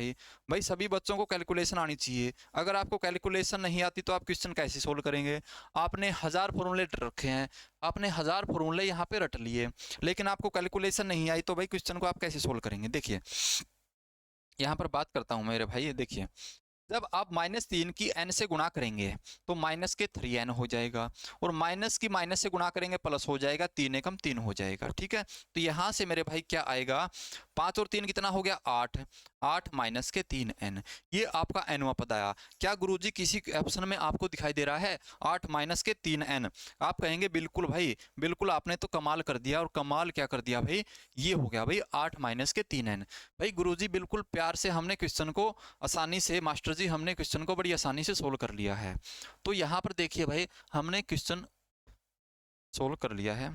भाई सभी बच्चों को कैलकुलेशन आनी चाहिए। अगर आपको कैलकुलेशन नहीं आती तो आप क्वेश्चन कैसे सोल्व करेंगे। आपने 1000 फॉर्मूले रखे हैं, आपने 1000 फॉर्मूले यहाँ पे रट लिए, लेकिन आपको कैलकुलेशन नहीं आई तो भाई क्वेश्चन को आप कैसे सोल्व करेंगे। देखिए यहाँ पर बात करता हूँ मेरे भाई, देखिए जब आप -3 की n से गुणा करेंगे तो माइनस के 3n हो जाएगा, और माइनस की माइनस से गुणा करेंगे प्लस हो जाएगा, 3 एकम 3 हो जाएगा। ठीक है, तो यहाँ से मेरे भाई क्या आएगा 5 और 3 कितना हो गया 8, 8 माइनस के 3n, ये आपका nवां पद आया। क्या गुरुजी किसी ऑप्शन में आपको दिखाई दे रहा है 8 माइनस के 3n? आप कहेंगे बिल्कुल भाई, बिल्कुल आपने तो कमाल कर दिया। और कमाल क्या कर दिया भाई, ये हो गया भाई 8 माइनस के 3n। भाई गुरुजी बिल्कुल प्यार से हमने क्वेश्चन को आसानी से, मास्टर जी हमने क्वेश्चन को बड़ी आसानी से सोल्व कर लिया है। तो यहाँ पर देखिए भाई, हमने क्वेश्चन सोल्व कर लिया है।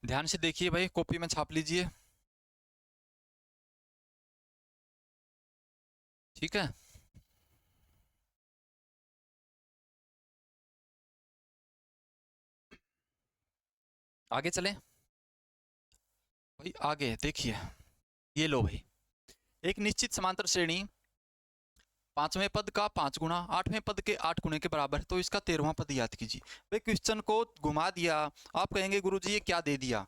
ध्यान से देखिए भाई, कॉपी में छाप लीजिए, ठीक है। आगे चलें भाई, आगे देखिए, ये लो भाई, एक निश्चित समांतर श्रेणी 5वें पद का 5 गुना 8वें पद के 8 गुने के बराबर है, तो इसका 13वां पद याद कीजिए। भाई क्वेश्चन को घुमा दिया, आप कहेंगे गुरुजी ये क्या दे दिया?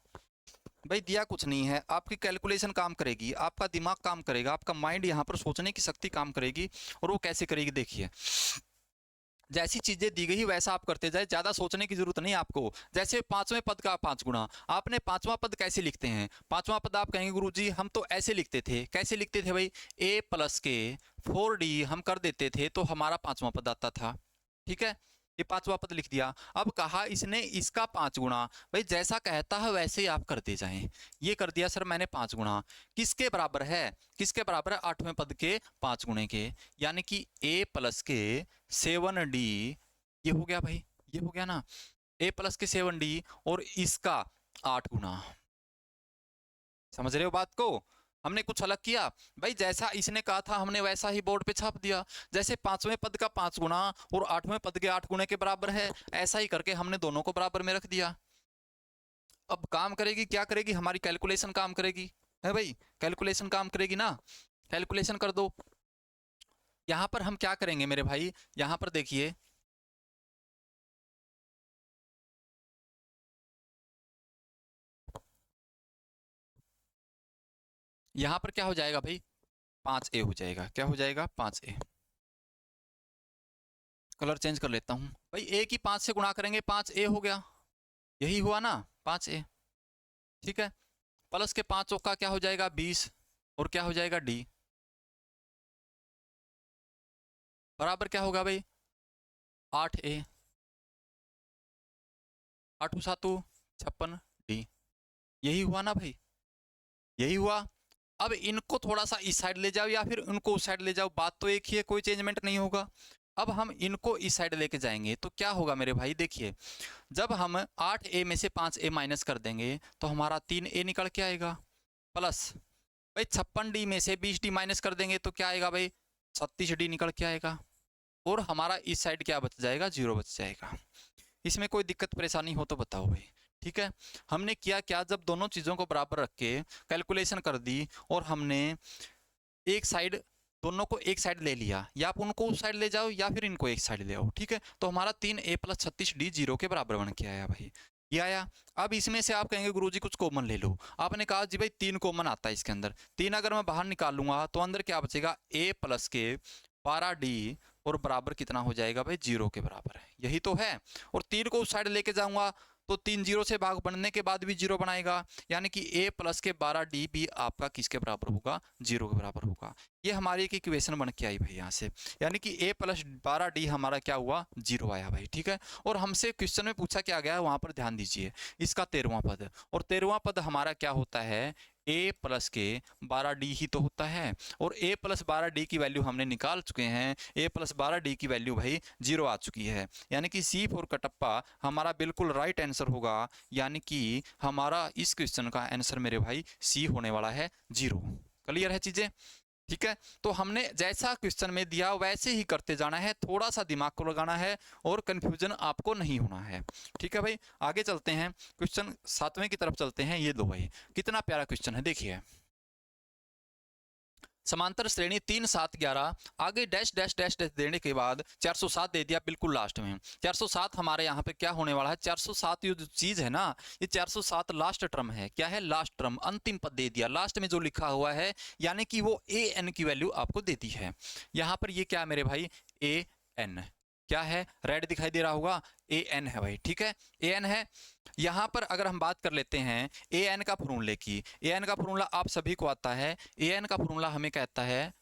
भाई दिया कुछ नहीं है, आपकी कैलकुलेशन काम करेगी, आपका दिमाग काम करेगा, आपका माइंड यहाँ पर सोचने की शक्ति काम करेगी। और वो कैसे करेगी देखिए, जैसी चीजें दी गई वैसा आप करते जाए, ज्यादा सोचने की जरूरत नहीं आपको। जैसे 5वें पद का 5 गुना, आपने 5वां पद कैसे लिखते हैं? 5वां पद आप कहेंगे गुरुजी हम तो ऐसे लिखते थे। कैसे लिखते थे भाई? a प्लस के 4d हम कर देते थे तो हमारा 5वां पद आता था, ठीक है। ये 5वां पद लिख दिया। अब कहा इसने इसका 5 गुना, भाई जैसा कहता है वैसे ही आप करते जाएं। ये कर दिया सर मैंने 5 गुना, किसके बराबर है? किसके बराबर है? 8वें पद के 5 गुने के, यानी कि a प्लस के 7d, ये हो गया भाई, ये हो गया ना, a प्लस के 7d और इसका 8 गुना। समझ रहे हो बात को? हमने कुछ अलग किया भाई, जैसा इसने कहा था हमने वैसा ही बोर्ड पे छाप दिया। जैसे 5वें पद का 5 गुना और 8वें पद के 8 गुने के बराबर है, ऐसा ही करके हमने दोनों को बराबर में रख दिया। अब काम करेगी, क्या करेगी? हमारी कैलकुलेशन काम करेगी, है भाई, कैलकुलेशन काम करेगी ना। कैलकुलेशन कर दो। यहां पर हम क्या करेंगे मेरे भाई, यहां पर देखिए, यहां पर क्या हो जाएगा भाई, 5a हो जाएगा। क्या हो जाएगा? 5a। कलर चेंज कर लेता हूं भाई, a की 5 से गुणा करेंगे 5a हो गया, यही हुआ ना 5a, ठीक है। प्लस के 5 चौका क्या हो जाएगा 20, और क्या हो जाएगा d, बराबर क्या होगा भाई 8a, 8 7 56 d, यही हुआ ना भाई, यही हुआ। अब इनको थोड़ा सा इस साइड ले जाओ या फिर उनको उस साइड ले जाओ, बात तो एक ही है, कोई चेंजमेंट नहीं होगा। अब हम इनको इस साइड लेके जाएंगे तो क्या होगा मेरे भाई, देखिए जब हम 8a में से 5a माइनस कर देंगे तो हमारा 3a निकल के आएगा, प्लस भाई 56d में से 20d माइनस कर देंगे तो क्या आएगा भाई 36d निकल के आएगा, और हमारा इस साइड क्या बच जाएगा 0 बच जाएगा। इसमें कोई दिक्कत परेशानी हो तो बताओ भाई, ठीक है। हमने किया क्या, जब दोनों चीज़ों को बराबर रख के कैलकुलेशन कर दी और हमने एक साइड, दोनों को एक साइड ले लिया, या आप उनको उस साइड ले जाओ या फिर इनको एक साइड ले आओ, ठीक है। तो हमारा 3a प्लस 36d 0 के बराबर बन के आया भाई, ये आया। अब इसमें से आप कहेंगे गुरुजी कुछ कॉमन ले लो, आपने कहा जी भाई 3 कॉमन आता है इसके अंदर, 3 अगर मैं बाहर निकाल लूंगा तो अंदर क्या बचेगा a प्लस के 12d, और बराबर कितना हो जाएगा भाई 0 के बराबर है, यही तो है। और 3 को उस साइड लेके जाऊंगा तो 3 0 से भाग बनने के बाद भी 0 बनाएगा, यानी कि a प्लस के 12d भी आपका किसके बराबर होगा 0 के बराबर होगा। ये हमारी एक इक्वेशन बन के आई भाई यहाँ से, यानी कि a प्लस 12d हमारा क्या हुआ 0 आया भाई, ठीक है। और हमसे क्वेश्चन में पूछा क्या गया है वहां पर ध्यान दीजिए, इसका 13वां पद, और 13वां पद हमारा क्या होता है a प्लस के 12d ही तो होता है, और a प्लस 12d की वैल्यू हमने निकाल चुके हैं, a प्लस 12d की वैल्यू भाई 0 आ चुकी है, यानी कि C फॉर कटप्पा हमारा बिल्कुल राइट आंसर होगा, यानी कि हमारा इस क्वेश्चन का आंसर मेरे भाई C होने वाला है 0। क्लियर है चीजें, ठीक है। तो हमने जैसा क्वेश्चन में दिया वैसे ही करते जाना है, थोड़ा सा दिमाग को लगाना है और कंफ्यूजन आपको नहीं होना है, ठीक है भाई। आगे चलते हैं, क्वेश्चन 7वें की तरफ चलते हैं। ये दो भाई कितना प्यारा क्वेश्चन है, देखिए समांतर श्रेणी 3 7 11 आगे डैश डैश डैश डैश देने के बाद 407 दे दिया बिल्कुल लास्ट में। 407 हमारे यहाँ पे क्या होने वाला है, 407 ये जो चीज है ना, ये 407 लास्ट टर्म है। क्या है, लास्ट टर्म, अंतिम पद दे दिया लास्ट में जो लिखा हुआ है, यानी कि वो ए एन की वैल्यू आपको देती है। यहाँ पर ये क्या है मेरे भाई, ए एन, क्या है, रेड दिखाई दे रहा होगा, ए एन है भाई, ठीक है, ए एन है। यहां पर अगर हम बात कर लेते हैं ए एन का फॉर्मूले की, ए एन का फॉर्मूला आप सभी को आता है। ए एन का फॉर्मूला हमें कहता है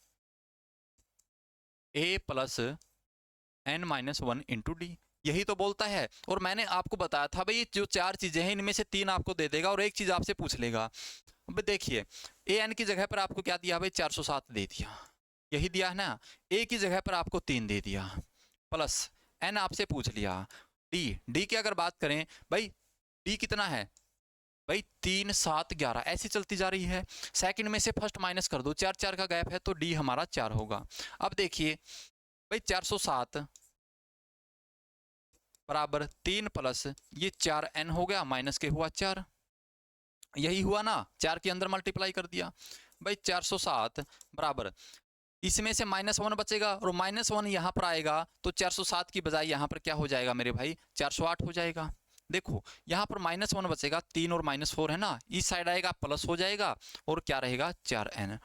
A plus N minus 1 into D, यही तो बोलता है। और मैंने आपको बताया था भाई जो 4 चीजें हैं इनमें से 3 आपको दे देगा और एक चीज आपसे पूछ लेगा। अब देखिए ए एन की जगह पर आपको क्या दिया भाई, 407 दे दिया, यही दिया है ना। ए की जगह पर आपको 3 दे दिया, प्लस एन आपसे पूछ लिया, डी, डी की अगर बात करें भाई, डी कितना है भाई, 3 7 11 ऐसी चलती जा रही है। सेकंड में से फर्स्ट माइनस कर दो, 4 4 का गैप है तो डी हमारा 4 होगा। अब देखिए भाई 407 बराबर 3 प्लस ये 4 एन हो गया, माइनस के हुआ 4, यही हुआ ना, 4 के अंदर मल्टीप्लाई कर दिया भाई। 407 बराबर इसमें से -1 बचेगा और -1 यहाँ पर आएगा तो 407 की बजाय यहाँ पर क्या हो जाएगा मेरे भाई, 408 हो जाएगा। देखो यहाँ पर -1 बचेगा, 3 और -4 है ना, इस साइड आएगा प्लस हो जाएगा और क्या रहेगा 4n,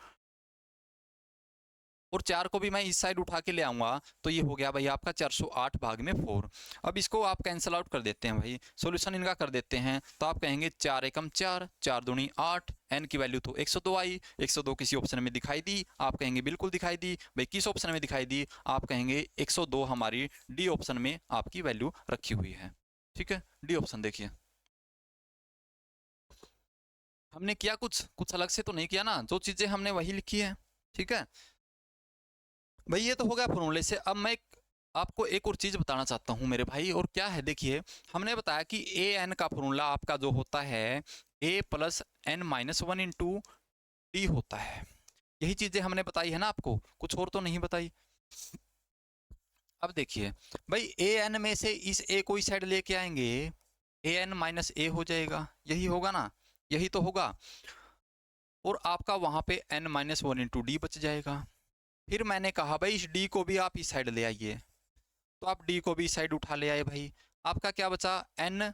और 4 को भी मैं इस साइड उठा के ले आऊंगा तो ये हो गया भाई आपका 408 भाग में 4। अब इसको आप कैंसिल आउट कर देते हैं भाई, सॉल्यूशन इनका कर देते हैं तो आप कहेंगे 4 एकम 4, 4 दूनी 8, n की वैल्यू तो 102 आई। 102 किसी ऑप्शन में दिखाई दी, आप कहेंगे बिल्कुल दिखाई दी भाई। किस ऑप्शन में दिखाई दी, आप कहेंगे 102 हमारी डी ऑप्शन में आपकी वैल्यू रखी हुई है, ठीक है। डी ऑप्शन देखिए हमने किया कुछ अलग से तो नहीं किया ना, जो चीजें हमने वही लिखी है, ठीक है भाई। ये तो हो गया फॉर्मूले से। अब मैं आपको एक और चीज बताना चाहता हूं मेरे भाई, और क्या है देखिए, हमने बताया कि ए एन का फॉर्मूला आपका जो होता है A plus N minus 1 into D होता है। यही चीजें हमने बताई है ना आपको, कुछ और तो नहीं बताई। अब देखिए भाई ए एन में से इस ए को इस साइड लेके आएंगे, ए एन माइनस ए हो जाएगा, यही होगा ना, यही तो होगा। और आपका वहां पे एन माइनस 1 इंटू डी बच जाएगा। फिर मैंने कहा भाई इस डी को भी आप इस साइड ले आइए, तो आप डी को भी इस साइड उठा ले आए भाई, आपका क्या बचा, एन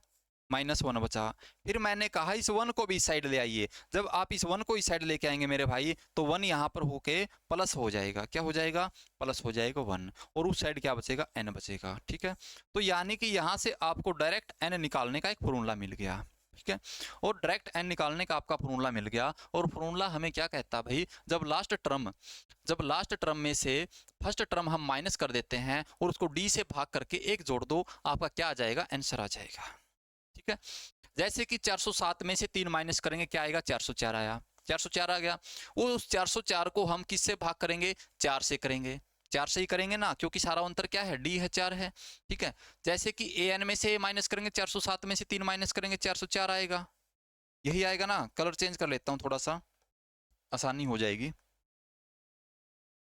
माइनस 1 बचा। फिर मैंने कहा इस 1 को भी इस साइड ले आइए, जब आप इस 1 को इस साइड लेके आएंगे मेरे भाई तो 1 यहाँ पर होके प्लस हो जाएगा, क्या हो जाएगा, प्लस हो जाएगा 1, और उस साइड क्या बचेगा, एन बचेगा, ठीक है। तो यानी कि यहाँ से आपको डायरेक्ट एन निकालने का एक फॉर्मूला मिल गया, ठीक है। और डायरेक्ट एन निकालने का आपका फॉर्मूला मिल गया, और फॉर्मूला हमें क्या कहता है भाई, जब लास्ट टर्म में से फर्स्ट टर्म हम माइनस कर देते हैं और उसको डी से भाग करके 1 जोड़ दो, आपका क्या आ जाएगा, आंसर आ जाएगा, ठीक है। जैसे कि 407 में से 3 माइनस करेंगे क्या आएगा, 404 आया, 404 आ गया। उस 404 को हम किससे भाग करेंगे, 4 से करेंगे, 4 से ही करेंगे ना, क्योंकि सारा अंतर क्या है, डी है, 4 है, ठीक है। जैसे कि ए एन में से माइनस करेंगे, 407 में से 3 माइनस करेंगे, 404 आएगा, यही आएगा ना। कलर चेंज कर लेता हूँ थोड़ा सा, आसानी हो जाएगी।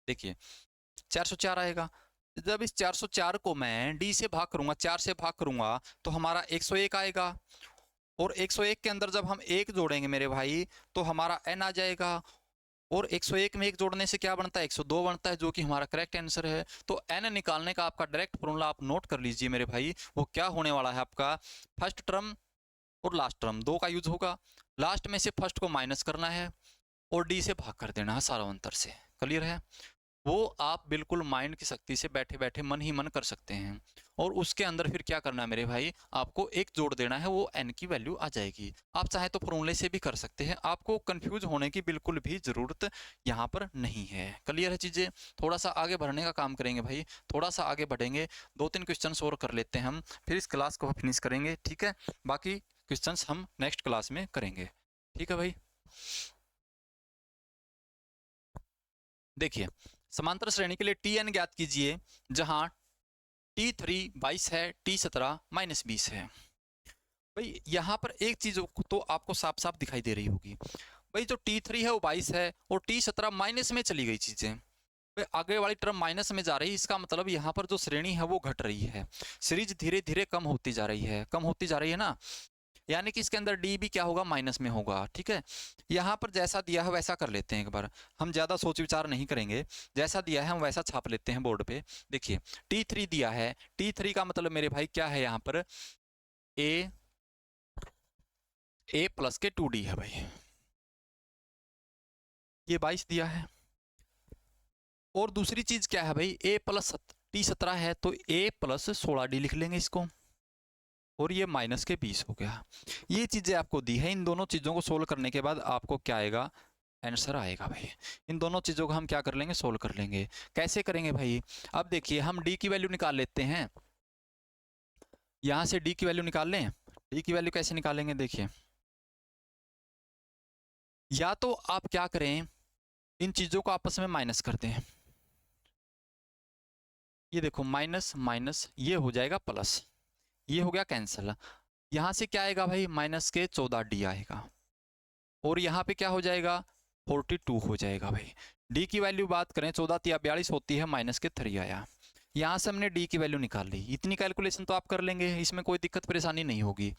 देखिए 404 आएगा, जब इस 404 को मैं डी से भाग करूंगा, 4 से भाग करूंगा तो हमारा 101 आएगा, और 101 के अंदर जब हम 1 जोड़ेंगे मेरे भाई तो हमारा n आ जाएगा, और 101 में 1 जोड़ने से क्या बनता है, 102 बनता है, जो कि हमारा करेक्ट आंसर है। तो n निकालने का आपका डायरेक्ट फॉर्मूला आप नोट कर लीजिए मेरे भाई, वो क्या होने वाला है आपका, फर्स्ट टर्म और लास्ट टर्म 2 का यूज होगा, लास्ट में से फर्स्ट को माइनस करना है और डी से भाग कर देना है सारा अंतर से, क्लियर है। वो आप बिल्कुल माइंड की शक्ति से बैठे बैठे मन ही मन कर सकते हैं, और उसके अंदर फिर क्या करना है मेरे भाई, आपको 1 जोड़ देना है, वो n की वैल्यू आ जाएगी। आप चाहे तो फॉर्मूले से भी कर सकते हैं, आपको कंफ्यूज होने की बिल्कुल भी ज़रूरत यहाँ पर नहीं है, क्लियर है चीज़ें। थोड़ा सा आगे बढ़ने का काम करेंगे भाई, थोड़ा सा आगे बढ़ेंगे, 2-3 क्वेश्चन और कर लेते हैं हम, फिर इस क्लास को फिनिश करेंगे, ठीक है। बाकी क्वेश्चन हम नेक्स्ट क्लास में करेंगे, ठीक है भाई। देखिए समांतर श्रेणी के लिए टी एन ज्ञात कीजिए, जहां T3 22 है, T17 -20 है। भाई यहाँ पर एक चीज तो आपको साफ साफ दिखाई दे रही होगी भाई, जो T3 है वो 22 है और T17 माइनस में चली गई चीजें, भाई आगे वाली टर्म माइनस में जा रही है, इसका मतलब यहाँ पर जो श्रेणी है वो घट रही है, सीरीज धीरे धीरे कम होती जा रही है, कम होती जा रही है ना। यानी कि इसके अंदर डी भी क्या होगा, माइनस में होगा। ठीक है, यहाँ पर जैसा दिया है वैसा कर लेते हैं एक बार, हम ज़्यादा सोच विचार नहीं करेंगे, जैसा दिया है हम वैसा छाप लेते हैं बोर्ड पे। देखिए T3 दिया है, T3 का मतलब मेरे भाई क्या है यहाँ पर, a प्लस के 2d है भाई, ये 22 दिया है। और दूसरी चीज क्या है भाई, a प्लस T17 है तो a प्लस 16d लिख लेंगे इसको, और ये माइनस के 20 हो गया। ये चीजें आपको दी है, इन दोनों चीजों को सोल्व करने के बाद आपको क्या आएगा, आंसर आएगा भाई। इन दोनों चीजों को हम क्या कर लेंगे, सोल्व कर लेंगे। कैसे करेंगे भाई, अब देखिए हम d की वैल्यू निकाल लेते हैं, यहां से d की वैल्यू निकाल लें। d की वैल्यू कैसे निकालेंगे, देखिए या तो आप क्या करें, इन चीजों को आपस में माइनस कर दें, ये देखो माइनस माइनस ये हो जाएगा प्लस, ये हो गया कैंसिल। यहां से क्या आएगा भाई, माइनस के 14d आएगा, और यहाँ पे क्या हो जाएगा, 42 हो जाएगा भाई। d की वैल्यू बात करें 14 या 42 होती है, माइनस के 3 आया। यहाँ से हमने d की वैल्यू निकाल ली, इतनी कैलकुलेशन तो आप कर लेंगे, इसमें कोई दिक्कत परेशानी नहीं होगी।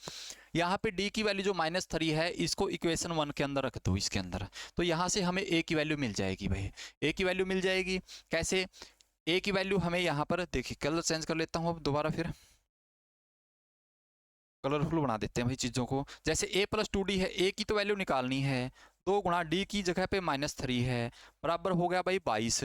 यहाँ पे d की वैल्यू जो -3 है, इसको इक्वेशन 1 के अंदर रख दो, इसके अंदर, तो यहाँ से हमें a की वैल्यू मिल जाएगी भाई। a की वैल्यू मिल जाएगी कैसे, a की वैल्यू हमें यहाँ पर देखिए, कलर चेंज कर लेता हूँ दोबारा, फिर कलरफुल बना देते हैं भाई चीज़ों को। जैसे a प्लस 2d है, a की तो वैल्यू निकालनी है, 2 गुणा d की जगह पे -3 है, बराबर हो गया भाई 22,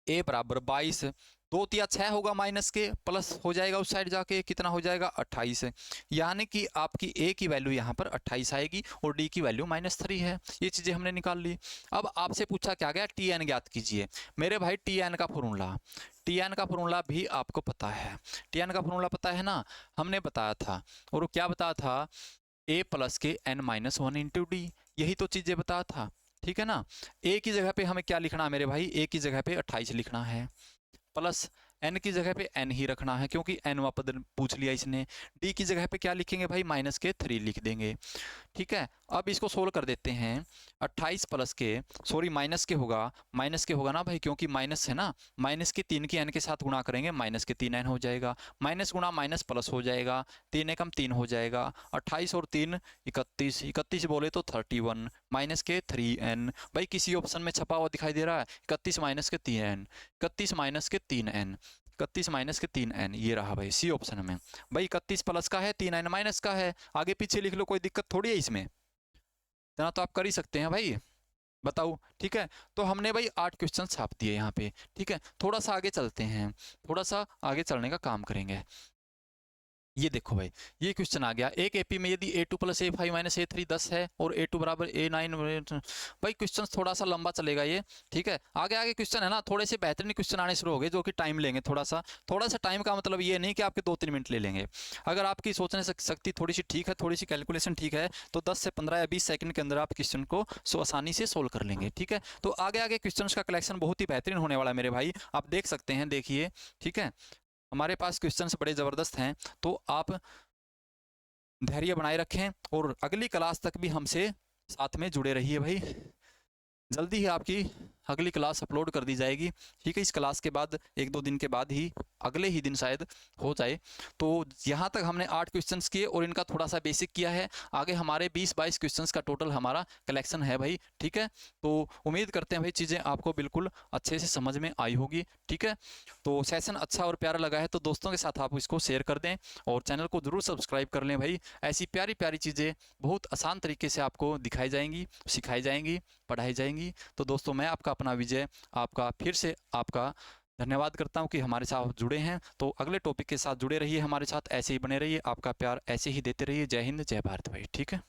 a बराबर 22, 2 तिया 6 होगा, माइनस के प्लस हो जाएगा उस साइड जाके, कितना हो जाएगा 28, यानी कि आपकी a की वैल्यू यहाँ पर 28 आएगी, और d की वैल्यू -3 है। ये चीज़ें हमने निकाल ली। अब आपसे पूछा क्या गया, tn ज्ञात कीजिए। मेरे भाई tn का फॉर्मूला भी आपको पता है, tn का फॉर्मूला पता है ना, हमने बताया था, और क्या बताया था, a प्लस के n-1 इंटू डी, यही तो चीज़ें बताया था। ठीक है ना, a की जगह पे हमें क्या लिखना है मेरे भाई, a की जगह पे 28 लिखना है, प्लस n की जगह पे n ही रखना है, क्योंकि nवां पद पूछ लिया इसने। d की जगह पे क्या लिखेंगे भाई, माइनस के 3 लिख देंगे। ठीक है, अब इसको सोल्व कर देते हैं। 28 प्लस के, सॉरी माइनस के होगा ना भाई, क्योंकि माइनस है ना, माइनस के 3 की n के साथ गुणा करेंगे, माइनस के 3n हो जाएगा, माइनस गुणा माइनस प्लस हो जाएगा, 3 एकम 3 हो जाएगा, 28 और 3 31, 31 बोले तो 31, माइनस के 3n भाई, किसी ऑप्शन में छपा हुआ दिखाई दे रहा है, 31 माइनस के 3n, 31 माइनस के 3n, 31 माइनस के 3n, ये रहा भाई सी ऑप्शन में। भाई 31 प्लस का है, 3n माइनस का है, आगे पीछे लिख लो, कोई दिक्कत थोड़ी है इसमें, इतना तो आप कर ही सकते हैं भाई, बताओ। ठीक है, तो हमने भाई 8 क्वेश्चन छाप दिए यहाँ पे। ठीक है, थोड़ा सा आगे चलते हैं, थोड़ा सा आगे चलने का काम करेंगे। ये देखो भाई, ये क्वेश्चन आ गया, एक एपी में यदि a2 plus a5 minus a3 10 है, और a2 बराबर a9, भाई क्वेश्चन थोड़ा सा लंबा चलेगा ये। ठीक है, आगे क्वेश्चन है ना, थोड़े से बेहतरीन क्वेश्चन आने शुरू हो गए, जो कि टाइम लेंगे थोड़ा सा टाइम का मतलब ये नहीं कि आपके 2-3 मिनट ले लेंगे। अगर आपकी सोचने शक्ति थोड़ी सी ठीक है, थोड़ी सी कैलकुलेशन ठीक है, तो 10 से 15 या 20 सेकंड के अंदर आप क्वेश्चन को आसानी से सोल्व कर लेंगे। ठीक है, तो आगे क्वेश्चन का कलेक्शन बहुत ही बेहतरीन होने वाला है मेरे भाई, आप देख सकते हैं, देखिए। ठीक है, हमारे पास क्वेश्चंस बड़े ज़बरदस्त हैं, तो आप धैर्य बनाए रखें, और अगली क्लास तक भी हमसे साथ में जुड़े रहिए भाई। जल्दी ही आपकी अगली क्लास अपलोड कर दी जाएगी। ठीक है, इस क्लास के बाद 1-2 दिन के बाद ही, अगले ही दिन शायद हो जाए। तो यहाँ तक हमने 8 क्वेश्चंस किए, और इनका थोड़ा सा बेसिक किया है। आगे हमारे 20-22 क्वेश्चंस का टोटल हमारा कलेक्शन है भाई। ठीक है, तो उम्मीद करते हैं भाई चीज़ें आपको बिल्कुल अच्छे से समझ में आई होगी। ठीक है, तो सेशन अच्छा और प्यारा लगा है तो दोस्तों के साथ आप इसको शेयर कर दें, और चैनल को ज़रूर सब्सक्राइब कर लें भाई। ऐसी प्यारी प्यारी चीज़ें बहुत आसान तरीके से आपको दिखाई जाएंगी, सिखाई जाएंगी, पढ़ाई जाएंगी। तो दोस्तों, मैं आपका अपना विजय आपका फिर से आपका धन्यवाद करता हूं कि हमारे साथ जुड़े हैं। तो अगले टॉपिक के साथ जुड़े रहिए, हमारे साथ ऐसे ही बने रहिए, आपका प्यार ऐसे ही देते रहिए। जय हिंद, जय भारत भाई। ठीक है।